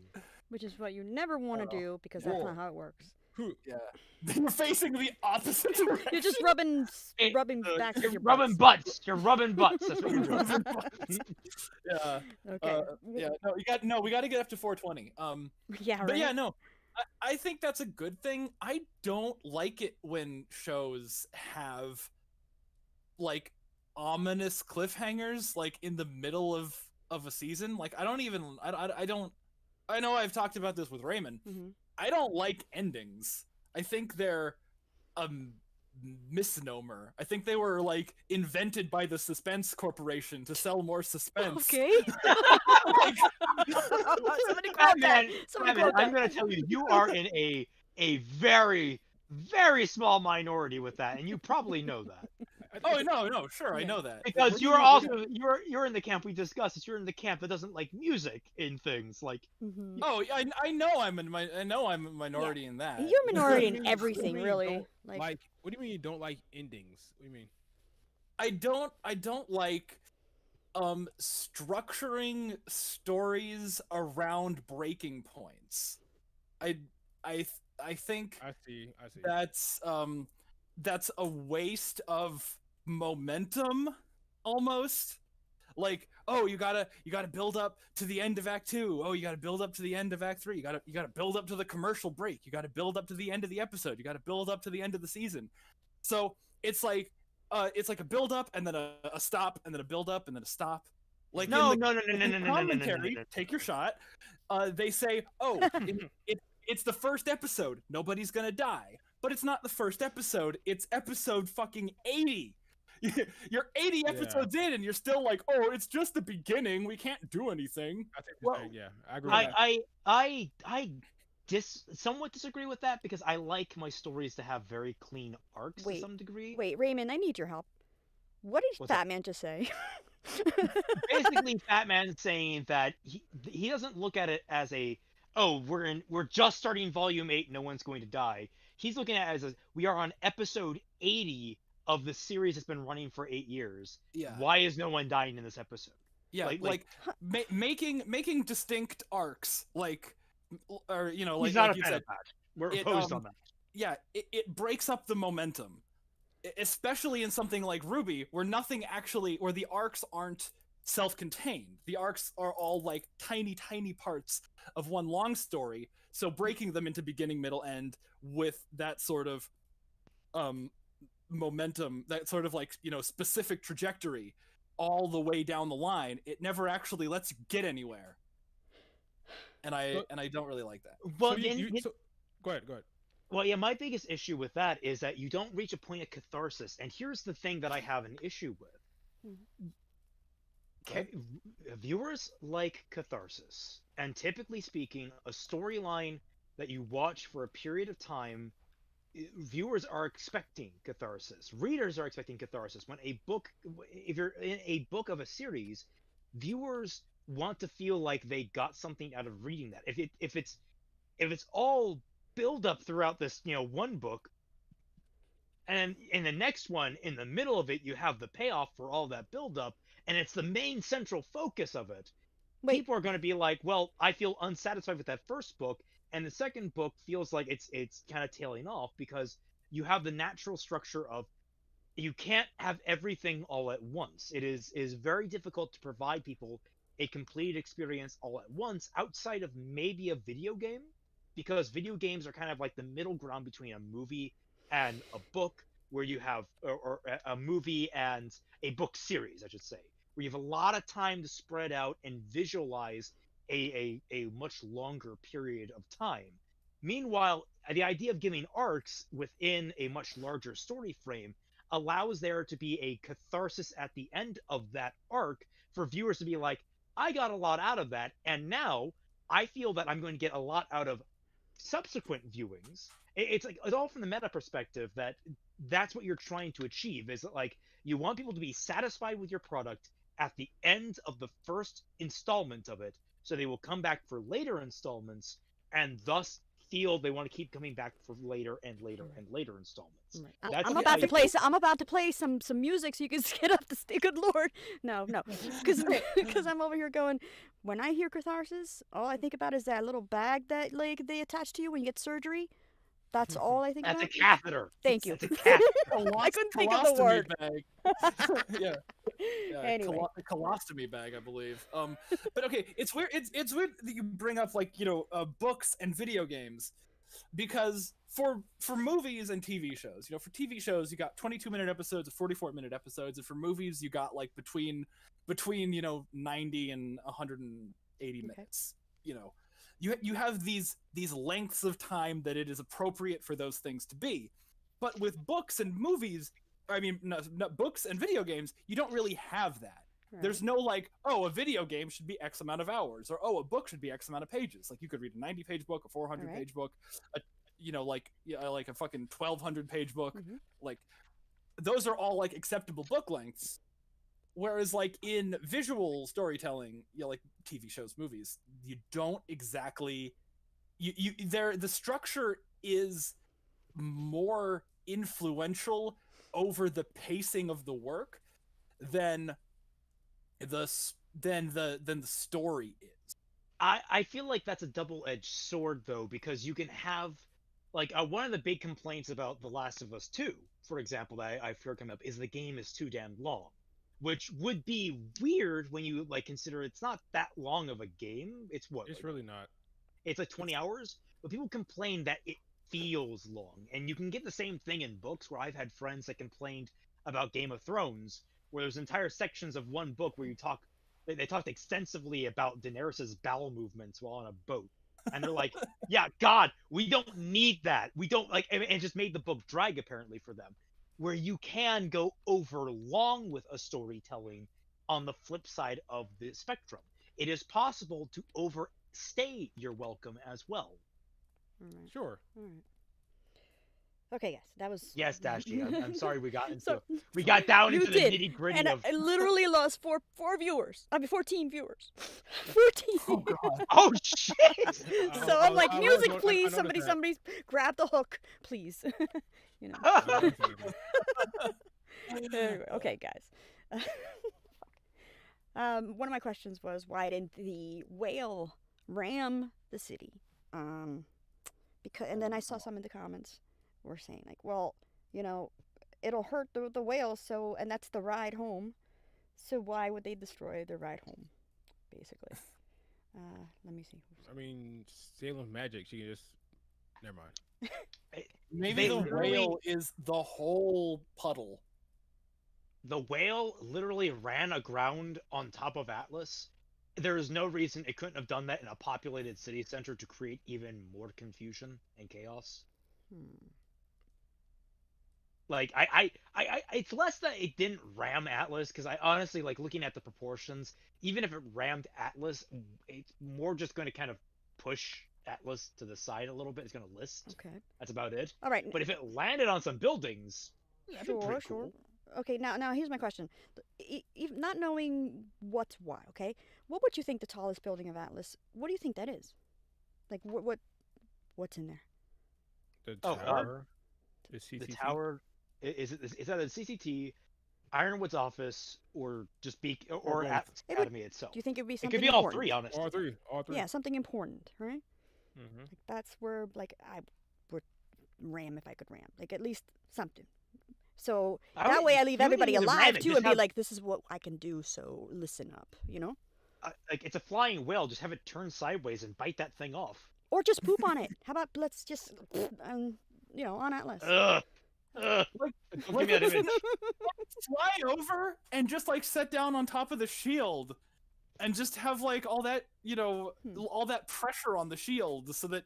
Which is what you never want to do, because that's not how it works. Yeah. You're facing the opposite direction. You're just rubbing backs of your rubbing butts. You're rubbing butts. That's what you're doing. Yeah. Okay. No, we got to get up to 420. Yeah, right. But yeah, no. I think that's a good thing. I don't like it when shows have like ominous cliffhangers like in the middle of a season. Like I know I've talked about this with Raymond. Mm-hmm. I don't like endings. I think they're a misnomer. I think they were like invented by the Suspense Corporation to sell more suspense. Okay. Somebody quote that. I'm going to tell you, you are in a very, very small minority with that, and you probably know that. Oh no, sure, I know that. Because you're also you're in the camp we discussed. You're in the camp that doesn't like music in things like. Mm-hmm. Oh, I know I'm a minority in that. You're a minority in everything, really. Like, what do you mean you don't like endings? What do you mean? I don't like structuring stories around breaking points. I think I see. That's a waste of momentum almost. Like, oh, you gotta build up to the end of Act 2. Oh, you gotta build up to the end of Act 3. You gotta build up to the commercial break. You gotta build up to the end of the episode. You gotta build up to the end of the season. So it's like a build up and then a stop and then a build up and then a stop. Like no. Commentary, take your shot. They say, oh, it's the first episode. Nobody's gonna die. But it's not the first episode. It's episode fucking 80. You're 80 episodes in, and you're still like, oh, it's just the beginning. We can't do anything. I agree. I somewhat disagree with that because I like my stories to have very clean arcs to some degree. Wait, Raymond, I need your help. What did Fatman just say? Basically, Fatman's saying that he doesn't look at it as we're just starting volume 8, no one's going to die. He's looking at it as we are on episode 80 of the series that's been running for 8 years. Yeah. Why is no one dying in this episode? Yeah, making distinct arcs, or he's not a fan of that. We're opposed on that. Yeah, it breaks up the momentum. especially in something like RWBY, where where the arcs aren't self-contained. The arcs are all like tiny parts of one long story. So breaking them into beginning, middle, end with that sort of momentum, that sort of like, specific trajectory all the way down the line, it never actually lets you get anywhere. And I don't really like that. Well, go ahead. Well, yeah, my biggest issue with that is that you don't reach a point of catharsis. And here's the thing that I have an issue with. Viewers like catharsis. And typically speaking, a storyline that you watch for a period of time, viewers are expecting catharsis. Readers are expecting catharsis. If you're in a book of a series, viewers want to feel like they got something out of reading that. If it's all build up throughout this, one book, and in the next one, in the middle of it, you have the payoff for all that build up, and it's the main central focus of it. People are going to be like, well, I feel unsatisfied with that first book, and the second book feels like it's kind of tailing off, because you have the natural structure of, you can't have everything all at once. It is very difficult to provide people a complete experience all at once, outside of maybe a video game, because video games are kind of like the middle ground between a movie and a book, where you have, or a movie and a book series, I should say, where you have a lot of time to spread out and visualize a much longer period of time. Meanwhile, the idea of giving arcs within a much larger story frame allows there to be a catharsis at the end of that arc for viewers to be like, I got a lot out of that, and now I feel that I'm going to get a lot out of subsequent viewings. It's all from the meta perspective, that's what you're trying to achieve, is that, like, you want people to be satisfied with your product at the end of the first installment of it, so they will come back for later installments, and thus feel they want to keep coming back for later and later and later installments. Right. I'm about to play some music so you can get up to stay. Good lord, no, because I'm over here going. When I hear catharsis, all I think about is that little bag that like they attach to you when you get surgery. That's all I think about. That's a catheter. Thank you. That's a catheter. I couldn't think of the word. Bag. yeah. Anyway. Colostomy bag, I believe. But okay, it's weird. It's weird that you bring up like books and video games, because for movies and TV shows, for TV shows you got 22-minute episodes, 44-minute episodes, and for movies you got like between 90 and 180 minutes. You have these lengths of time that it is appropriate for those things to be. But with books and movies, not books and video games, you don't really have that. Right. There's no like, oh, a video game should be X amount of hours, or oh, a book should be X amount of pages. Like you could read a 90-page book, a 400-page book, like a fucking 1,200-page book. Mm-hmm. Like those are all like acceptable book lengths. Whereas like in visual storytelling, like TV shows, movies, you don't exactly the structure is more influential over the pacing of the work than the story is. I feel like that's a double-edged sword though, because you can have like one of the big complaints about The Last of Us 2, for example, that I've heard come up, is the game is too damn long. Which would be weird when you like consider it's not that long of a game. It's what? It's really not. It's like 20 hours, but people complain that it feels long. And you can get the same thing in books, where I've had friends that complained about Game of Thrones, where there's entire sections of one book where they talked extensively about Daenerys's bowel movements while on a boat. And they're like, yeah, God, we don't need that. We don't like, and it just made the book drag apparently for them. Where you can go over long with a storytelling on the flip side of the spectrum. It is possible to overstay your welcome as well. Right. Sure. Right. Okay, yes, that was... Yes, Dashie, I'm sorry we got into we got down into the nitty-gritty and of... I literally lost 14 viewers. 14! Oh, God. Oh, shit! So I'm like, music, please. Somebody grab the hook, please. Anyway, okay, guys. One of my questions was, why didn't the whale ram the city? Because, and then I saw some in the comments were saying like, well, it'll hurt the whales. So, and that's the ride home. So why would they destroy the ride home? Basically. Let me see. I mean, Salem's magic. She can just. Never mind. Maybe the whale is the whole puddle. The whale literally ran aground on top of Atlas. There is no reason it couldn't have done that in a populated city center to create even more confusion and chaos. Like it's less that it didn't ram Atlas, because I honestly, like, looking at the proportions, even if it rammed Atlas, it's more just going to kind of push Atlas to the side a little bit. It's going to list. Okay. That's about it. All right. But if it landed on some buildings, that'd be pretty cool. Okay, now here's my question. Not knowing what's why, okay? What would you think the tallest building of Atlas? What do you think that is? Like what's in there? The tower. The CCT. The tower. Is that a CCT, Ironwood's office, or just or Atlas Academy itself? Do you think it would be It something could be important? all three, honestly. All three. Yeah, something important, right? Mm-hmm. Like that's where, like, I would ram if I could ram. Like, at least something. So that way I leave everybody alive too, and be like, this is what I can do, so listen up, you know? Like, it's a flying whale, just have it turn sideways and bite that thing off. Or just poop on it. How about let's just, on Atlas. Like fly over and just, like, set down on top of the shield and just have, like, all that, all that pressure on the shield so that,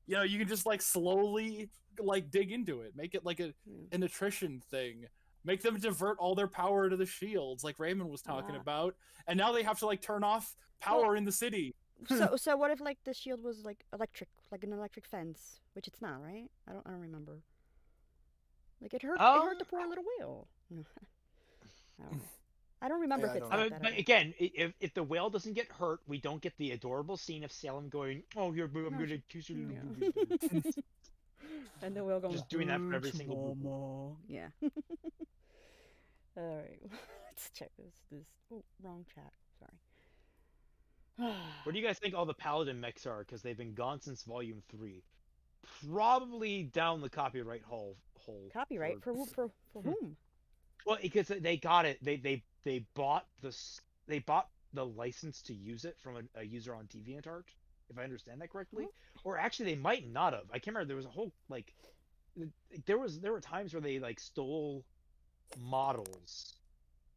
you can just, like, slowly, like, dig into it. Make it like an attrition thing. Make them divert all their power to the shields, like Raymond was talking about. And now they have to, like, turn off power in the city. So what if, like, the shield was, like, electric, like an electric fence, which it's not, right? I don't remember. Like, it hurt the poor little whale. I don't remember if it's like that. But again, if the whale doesn't get hurt, we don't get the adorable scene of Salem going, "Oh, I'm gonna kiss you." And the whale going, just doing that for every single mama. Yeah. All right, let's check this. Oh, wrong chat. Sorry. Where do you guys think all the Paladin mechs are? Because they've been gone since Volume 3. Probably down the copyright hole. Copyright for whom? Well, because they got it. They bought the license to use it from a user on DeviantArt, if I understand that correctly. Or actually, they might not have. I can't remember. There was a whole, like, there were times where they, like, stole models,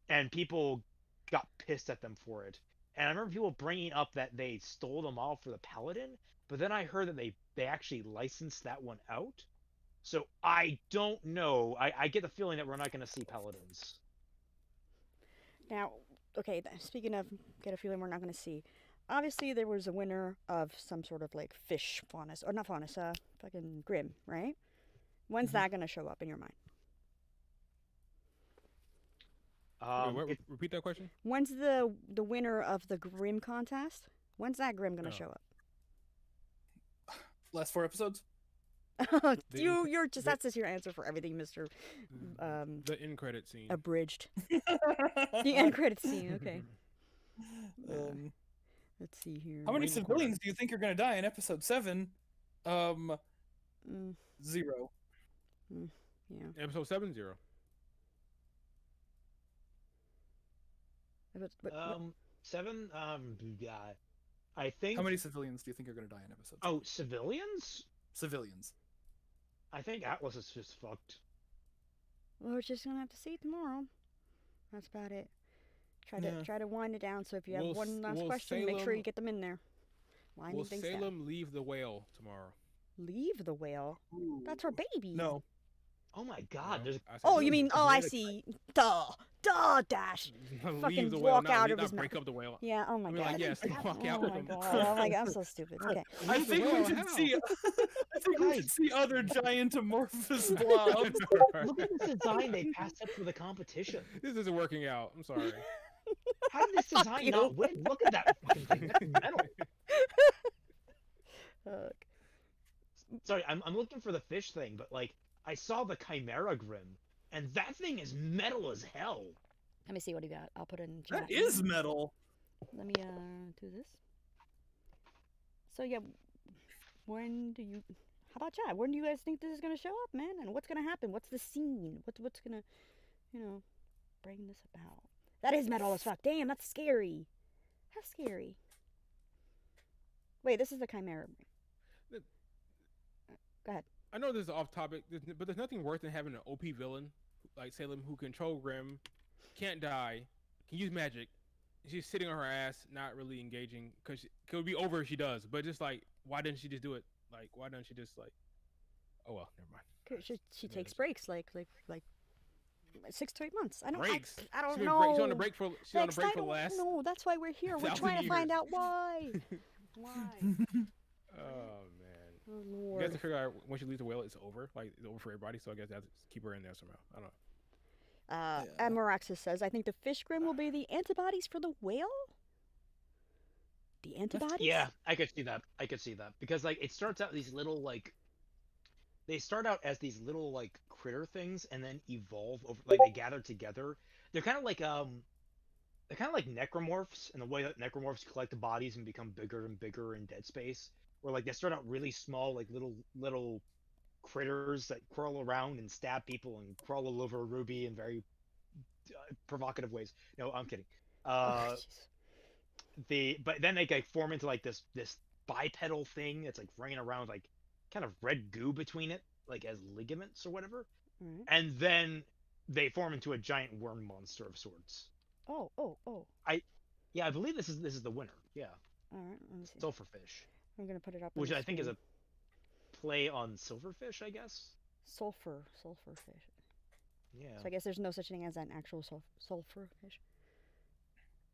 and people got pissed at them for it. And I remember people bringing up that they stole the model for the Paladin, but then I heard that they actually licensed that one out. So I don't know. I get the feeling that we're not going to see Paladins. Now, okay, speaking of get a feeling we're not going to see, obviously there was a winner of some sort of, like, fish faunus, or not faunus, fucking Grim, right? When's that going to show up in your mind? Repeat that question. When's the winner of the Grim contest? When's that Grim going to show up? Last 4 episodes. You're just that's just your answer for everything, Mr. The end credit scene. Abridged. The end credit scene. Okay. Let's see here. How many civilians do you think are going to die in episode 7? 0. Yeah. Episode 7, 0. But 7. Yeah. I think. How many civilians do you think are going to die in episode 7? Oh, civilians? Civilians. I think Atlas is just fucked. Well, we're just gonna have to see tomorrow. That's about it. Try to wind it down. So if you have one last question, make sure you get them in there. Will Salem leave the whale tomorrow? Leave the whale? Ooh. That's her baby. No. Oh my God! No, Oh, you mean? Oh, I see. Duh, Dash. Fucking walk out of his mouth. Break up the whale. Yeah. Oh my God. Like, yes, walk out. Oh my God. Oh my God. I'm so stupid. Okay. I think we should see. I think we should see other giant amorphous blobs. Look at this design they passed up for the competition. This isn't working out. I'm sorry. How did this design not win? Look at that fucking thing. That's metal. Sorry, I'm looking for the fish thing, but, like, I saw the Chimera Grim, and that thing is metal as hell. Let me see what you got. I'll put it in chat. That is metal. Let me do this. So yeah, when do you? How about chat? When do you guys think this is gonna show up, man? And what's gonna happen? What's the scene? What's gonna, bring this about? That is metal as fuck. Damn, that's scary. How scary. Wait, this is the Chimera. Go ahead. I know this is off topic, but there's nothing worse than having an OP villain like Salem who control Grim, can't die, can use magic. She's sitting on her ass, not really engaging, because it would be over if she does. But just like, why didn't she just do it? Like, why don't she just like? Oh well, never mind. She takes breaks like 6 to 8 months. I don't. Breaks. I don't She's know. She's on a break for. She's on a break for the last. No, that's why we're here. We're trying to find out why. Why? Oh man. Oh You Lord. have to figure out when she leaves the whale, it's over. Like it's over for everybody. So I guess I have to keep her in there somehow. I don't know. Amaraxis says, I think the fish grim will be the antibodies for the whale? The antibodies? Yeah, I could see that. Because, like, it starts out these little, like... They start out as these little, like, critter things, and then evolve over... Like, they gather together. They're kind of like, They're kind of like necromorphs, in the way that necromorphs collect the bodies and become bigger and bigger in Dead Space. Where, like, they start out really small, like, little critters that crawl around and stab people and crawl all over Ruby in very provocative ways. No, I'm kidding. But then they like form into like this bipedal thing that's like running around like kind of red goo between it, like as ligaments or whatever. Mm-hmm. And then they form into a giant worm monster of sorts. Oh. I believe this is the winner. Yeah. All right, let me see. Sulfurfish. I'm gonna put it up. Which I think is a play on silverfish, I guess. Sulfurfish. Yeah. So I guess there's no such thing as an actual sulfurfish.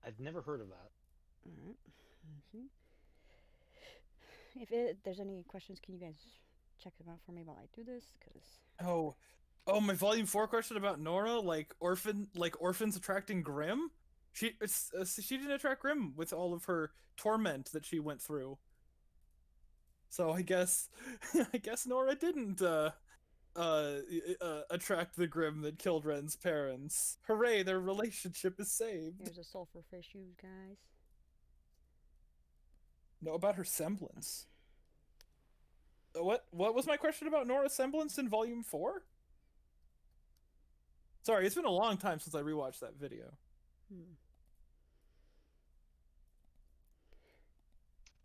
I've never heard of that. All right. If there's any questions, can you guys check them out for me while I do this? Cause my volume 4 question about Nora, like orphans attracting Grim. She didn't attract Grim with all of her torment that she went through. So I guess Nora didn't attract the Grim that killed Ren's parents. Hooray, their relationship is saved. Here's a sulfurfish, you guys. No, about her semblance. What was my question about Nora's semblance in volume 4? Sorry, it's been a long time since I rewatched that video.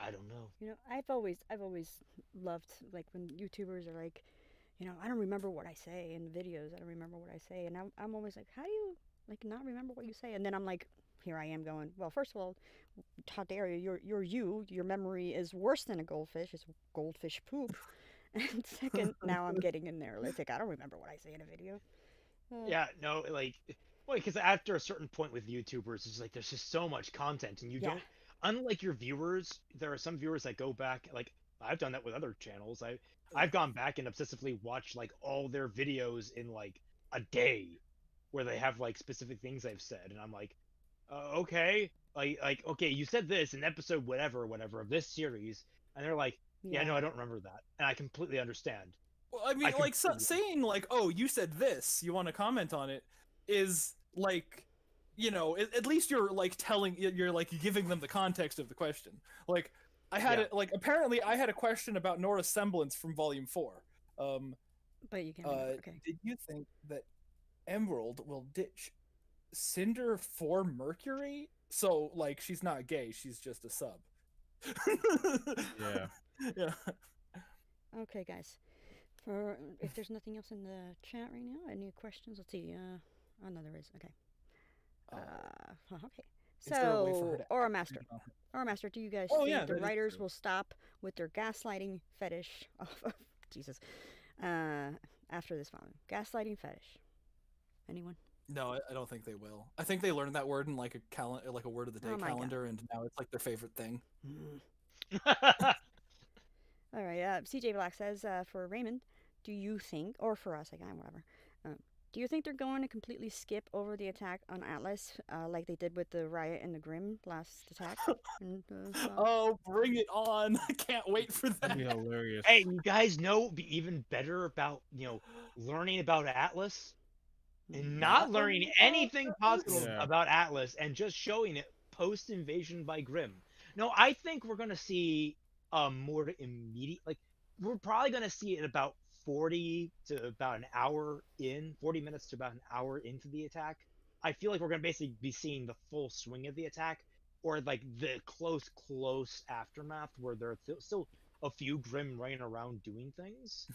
I don't know. I've always loved like when YouTubers are like, I don't remember what I say in videos. I don't remember what I say, and I'm always like, how do you like not remember what you say? And then I'm like, here I am going, well, first of all, how dare you? Your memory is worse than a goldfish. It's goldfish poop. And second, now I'm getting in there. Like, I don't remember what I say in a video. Yeah, no, like, well, because after a certain point with YouTubers, it's like there's just so much content, and you don't. Unlike your viewers, there are some viewers that go back. Like, I've done that with other channels. I've gone back and obsessively watched like all their videos in like a day, where they have like specific things I've said, and I'm like, okay, like okay, you said this in episode whatever of this series, and they're like, yeah, no, I don't remember that, and I completely understand. Well, I mean, like saying like, oh, you said this, you want to comment on it, is like, at least you're like you're like giving them the context of the question. Like, I had apparently I had a question about Nora's semblance from volume 4. But you can. Okay. Did you think that Emerald will ditch Cinder for Mercury? So like, she's not gay, she's just a sub. Yeah. Okay, guys. If there's nothing else in the chat right now, any questions? Let's see. Oh no, there is. Okay. Okay. So, Aura Master, do you guys think the writers will stop with their gaslighting fetish? Jesus. After this volume, gaslighting fetish. Anyone? No, I don't think they will. I think they learned that word in like a word of the day calendar, and now it's like their favorite thing. All right. CJ Black says, for Raymond, do you think, or for us, again, whatever, do you think they're going to completely skip over the attack on Atlas, like they did with the Riot and the Grim last attack? Oh, bring it on! I can't wait for that. That'd be hilarious. Hey, you guys know it'd be even better about, learning about Atlas and not learning anything possible about Atlas and just showing it post-invasion by Grim. No, I think we're going to see more immediate, like, we're probably gonna see it about 40 to about an hour in, 40 minutes to about an hour into the attack. I feel like we're gonna basically be seeing the full swing of the attack, or like the close aftermath where there are still a few Grimm running around doing things.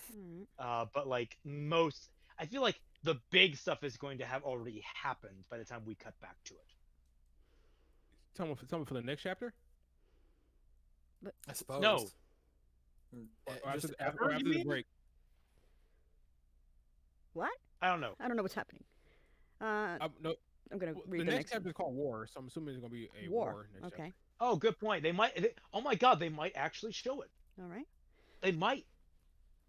But like I feel like the big stuff is going to have already happened by the time we cut back to it. Someone for the next chapter? I suppose. No. After you the mean? break. What? I don't know. I don't know what's happening. No, I'm gonna read the the next chapter is called War, so I'm assuming it's gonna be a war next Okay. chapter. Oh, good point. Oh my god, they might actually show it. All right. They might.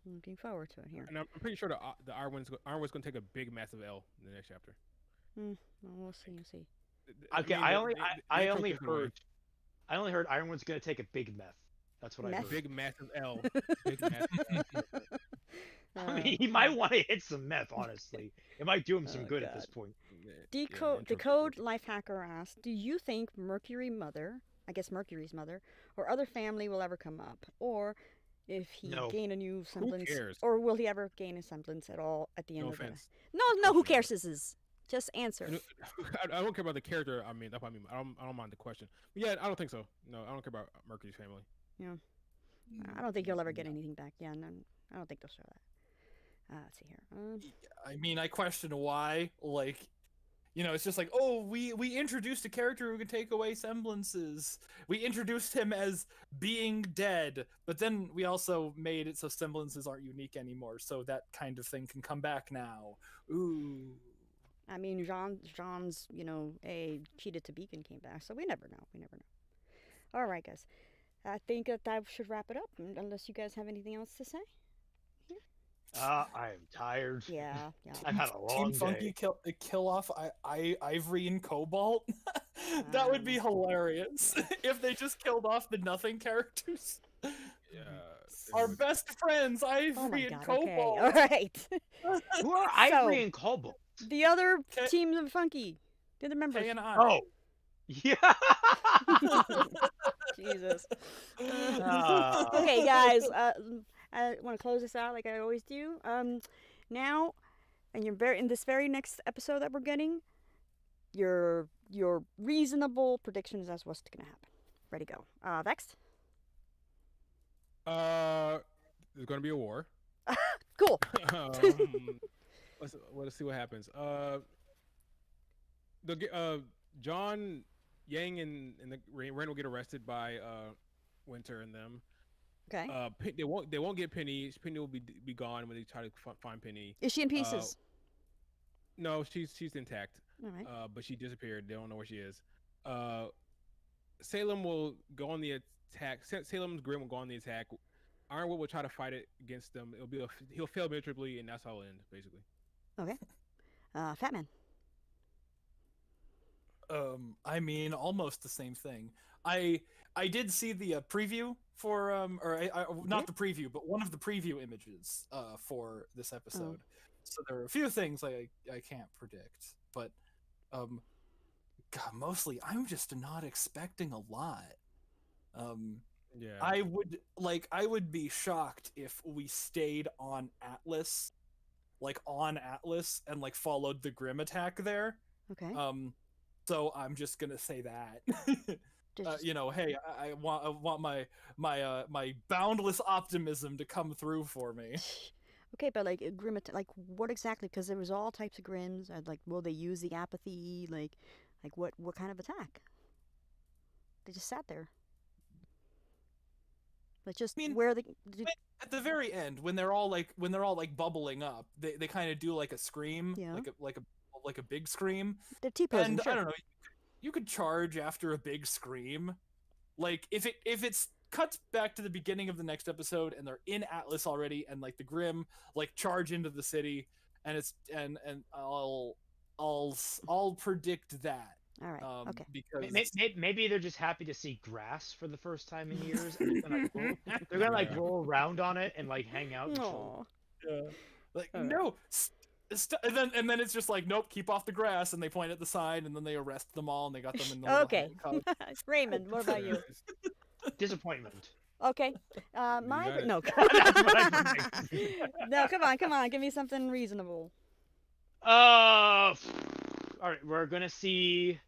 Looking forward to it here. And I'm pretty sure the Ironwood's gonna take a big, massive L in the next chapter. Well, we'll see. We'll see. Okay, I mean, I only heard Ironwood's gonna take a big meth. That's what I heard. Big, massive L. Big, massive L. I mean, he might want to hit some meth. Honestly, it might do him some good at this point. Decode Lifehacker asks, do you think Mercury's mother, or other family will ever come up? Or if he gain a new semblance, or will he ever gain a semblance at all at the end of it? No, who cares? This is just answer. I don't care about the character. I mean, that's what I mean. I don't mind the question. But yeah, I don't think so. No, I don't care about Mercury's family. Yeah, I don't think you'll ever get anything back. Yeah, no, I don't think they'll show that. Let's see here. I mean, I question why. Like, it's just like, oh, we introduced a character who can take away semblances. We introduced him as being dead, but then we also made it so semblances aren't unique anymore. So that kind of thing can come back now. Ooh. I mean, Jean's, cheated to Beacon came back, so we never know. All right, guys. I think that should wrap it up, unless you guys have anything else to say. I am tired. Yeah. I've had a long Team day. Funky kill off Ivory and Cobalt. That would be hilarious if they just killed off the nothing characters. Yeah. Our best friends, Ivory and Cobalt. Okay. All right. Who are Ivory and Cobalt? The other teams of Funky. The other members. Oh. Yeah. Jesus. Okay, guys. I want to close this out like I always do. Now, and in this very next episode that we're getting, your reasonable predictions as what's gonna happen. Ready, go. Vexed? There's gonna be a war. Cool. Let's see what happens. John, Yang, and the Rain will get arrested by Winter and them. Okay. They won't get Penny. Penny will be gone when they try to find Penny. Is she in pieces? No, she's intact. All right. But she disappeared. They don't know where she is. Salem will go on the attack. Salem's Grimm will go on the attack. Ironwood will try to fight it against them. He'll fail miserably, and that's how it'll end, basically. Okay. Fatman. I mean, almost the same thing. I did see the preview for not the preview, but one of the preview images for this episode. So there are a few things I can't predict, but God, mostly I'm just not expecting a lot. Yeah. I would be shocked if we stayed on Atlas, and followed the Grimm attack there. Okay. So I'm just gonna say that. Hey, I want my boundless optimism to come through for me. Okay, but Grimm, what exactly? Because there was all types of Grimms. Will they use the apathy? What kind of attack? They just sat there. At the very end, when they're all bubbling up, they kind of do like a scream, like a big scream. They're T-posing, and sure. I don't know, you could charge after a big scream. Like if it's cuts back to the beginning of the next episode and they're in Atlas already, and the Grimm charge into the city, and I'll predict that. All right. Okay. Because maybe they're just happy to see grass for the first time in years, and they're gonna roll around on it and hang out. And no. And then it's just nope, keep off the grass, and they point at the sign, and then they arrest them all, and they got them in the Okay. Raymond, what about you? Disappointment. Okay. got it. No. That's what I think. No, come on. Give me something reasonable. All right, we're gonna see.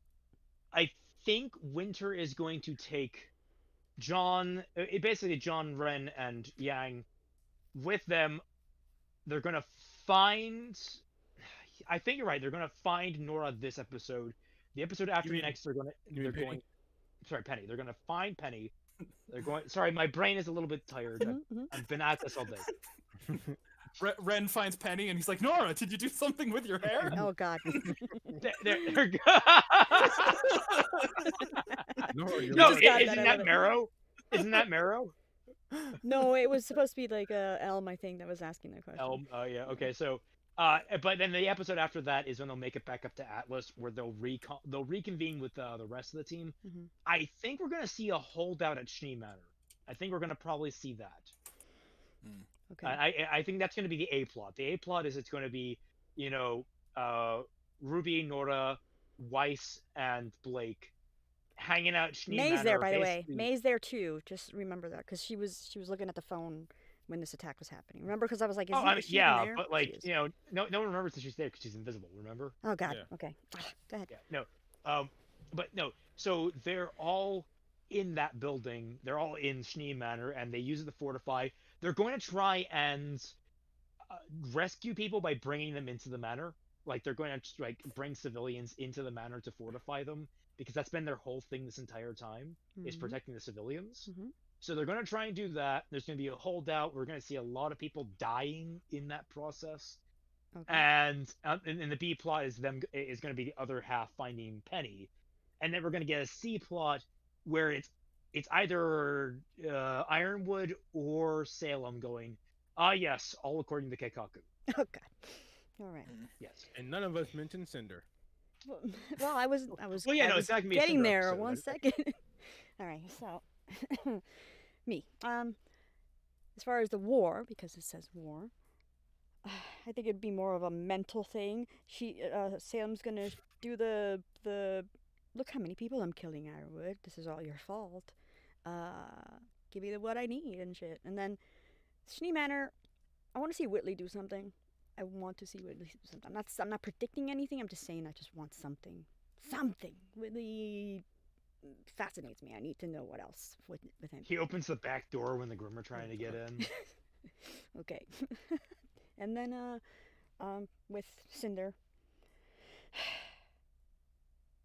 I think Winter is going to take John, basically John, Ren, and Yang with them. They're gonna find. I think you're right. They're gonna find Nora this episode. The episode after mean- next, they're mean Penny? going. Sorry, Penny. They're gonna find Penny. They're going. Sorry, my brain is a little bit tired. I've been at this all day. Ren finds Penny and he's like, Nora, did you do something with your hair? Oh God. They're No, you're No, just got isn't that out that of it. Marrow? Isn't that Marrow? No, it was supposed to be like Elm, I think, that was asking that question. Elm. Oh yeah. Okay. So, but then the episode after that is when they'll make it back up to Atlas, where they'll reconvene with the rest of the team. Mhm. I think we're gonna see a holdout at Schnee Manor. I think we're gonna probably see that. Okay. I think that's gonna be the A plot. The A plot is it's gonna be, Ruby, Nora, Weiss, and Blake hanging out at Schnee May's Manor. there, by the way. basically- May's there too. Just remember that, because she was looking at the phone when this attack was happening. Remember, because I was like, Oh, I mean, is she yeah, even there? but She like, is. no one remembers that she's there because she's invisible. Remember? Oh God. Yeah. Okay. Go ahead. Yeah, no. But no. So they're all in that building. They're all in Schnee Manor, and they use it to fortify. They're going to try and rescue people by bringing them into the manor. Like they're going to like bring civilians into the manor to fortify them, because that's been their whole thing this entire time is Mhm. protecting the civilians. Mhm. So they're going to try and do that. There's going to be a holdout. We're going to see a lot of people dying in that process. Okay. And the B plot is going to be the other half finding Penny, and then we're going to get a C plot where it's either Ironwood or Salem going, yes, all according to Keikaku. Oh God. All right. Yes. And none of us mentioned Cinder. Well, I was. Well, yeah, I no, was it's not gonna be a getting Cinder there. episode. 1 second. All right. So, me. As far as the war, because it says war, I think it'd be more of a mental thing. Sam's gonna do the look how many people I'm killing, Ironwood. This is all your fault. Give me what I need and shit. And then Schnee Manor, I want to see Whitley do something. I want to see Whitley do something. I'm not predicting anything. I'm just saying I just want something. Something. Whitley fascinates me. I need to know what else with him. He opens the back door when the Grimm are trying to get in. Okay. And then with Cinder,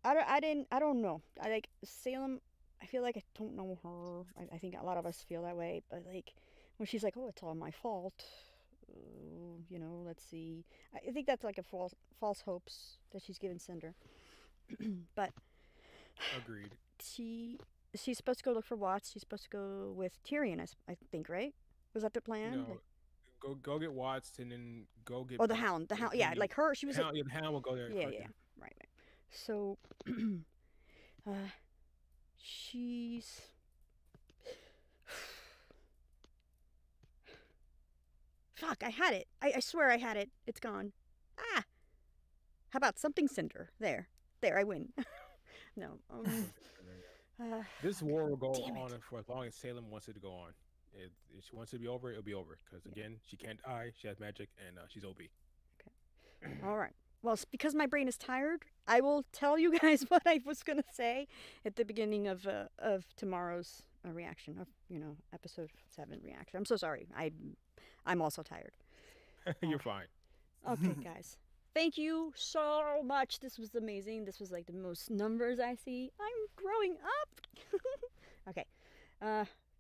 I don't know. I like Salem. I feel like I don't know her. I think a lot of us feel that way. But like when she's like, "Oh, it's all my fault," let's see. I think that's like a false hopes that she's given Cinder. But Agreed. she's supposed to go look for Watts. She's supposed to go with Tyrion. I think, right? Was that the plan? No, Like, go get Watts and then go get. oh, the Hound. The Hound. Yeah, like her. She was. Hound, the Hound will go there. Yeah, first, yeah. Right. So, she's. Fuck! I had it. I swear I had it. It's gone. Ah. How about something Cinder? There. I win. No. This war will go Damn it. on for as long as Salem wants it to go on. If she wants it to be over, it'll be over. Because again, she can't die. She has magic, and she's OB. All right. Well, because my brain is tired, I will tell you guys what I was gonna say at the beginning of tomorrow's reaction of episode 7 reaction. I'm so sorry. I'm also tired. You're fine. Okay, guys. Thank you so much. This was amazing. This was like the most numbers I see. I'm growing up. Okay.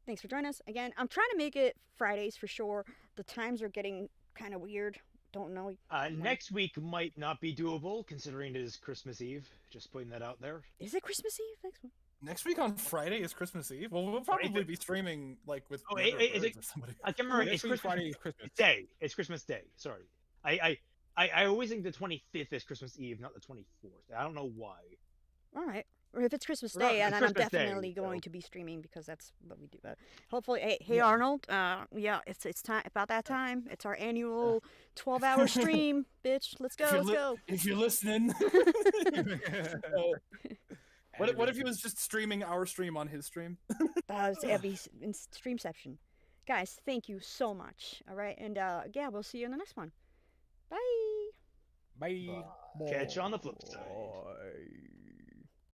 Thanks for joining us again. I'm trying to make it Fridays for sure. The times are getting kind of weird. Don't know. Next week might not be doable, considering it is Christmas Eve. Just putting that out there. Is it Christmas Eve next week? Next week on Friday is Christmas Eve. Well, we'll probably be streaming like with Oh, Murder is it- Birds or somebody. I can't remember. Next It's week, Christmas Friday is Christmas. Day. It's Christmas Day. Sorry. I always think the 25th is Christmas Eve, not the 24th. I don't know why. All right. Or if it's Christmas Well, Day, it's and I'm Christmas Day, definitely going so- to be streaming because that's what we do. Hopefully, hey Arnold. Yeah, it's time about that time. It's our annual 12-hour stream, bitch. Let's go. If you're Let's go. If you're listening, What if he was just streaming our stream on his stream? That'd be in streamception. Guys, thank you so much. All right, and yeah, we'll see you in the next one. Bye. Bye. Catch you on the flip side. Bye.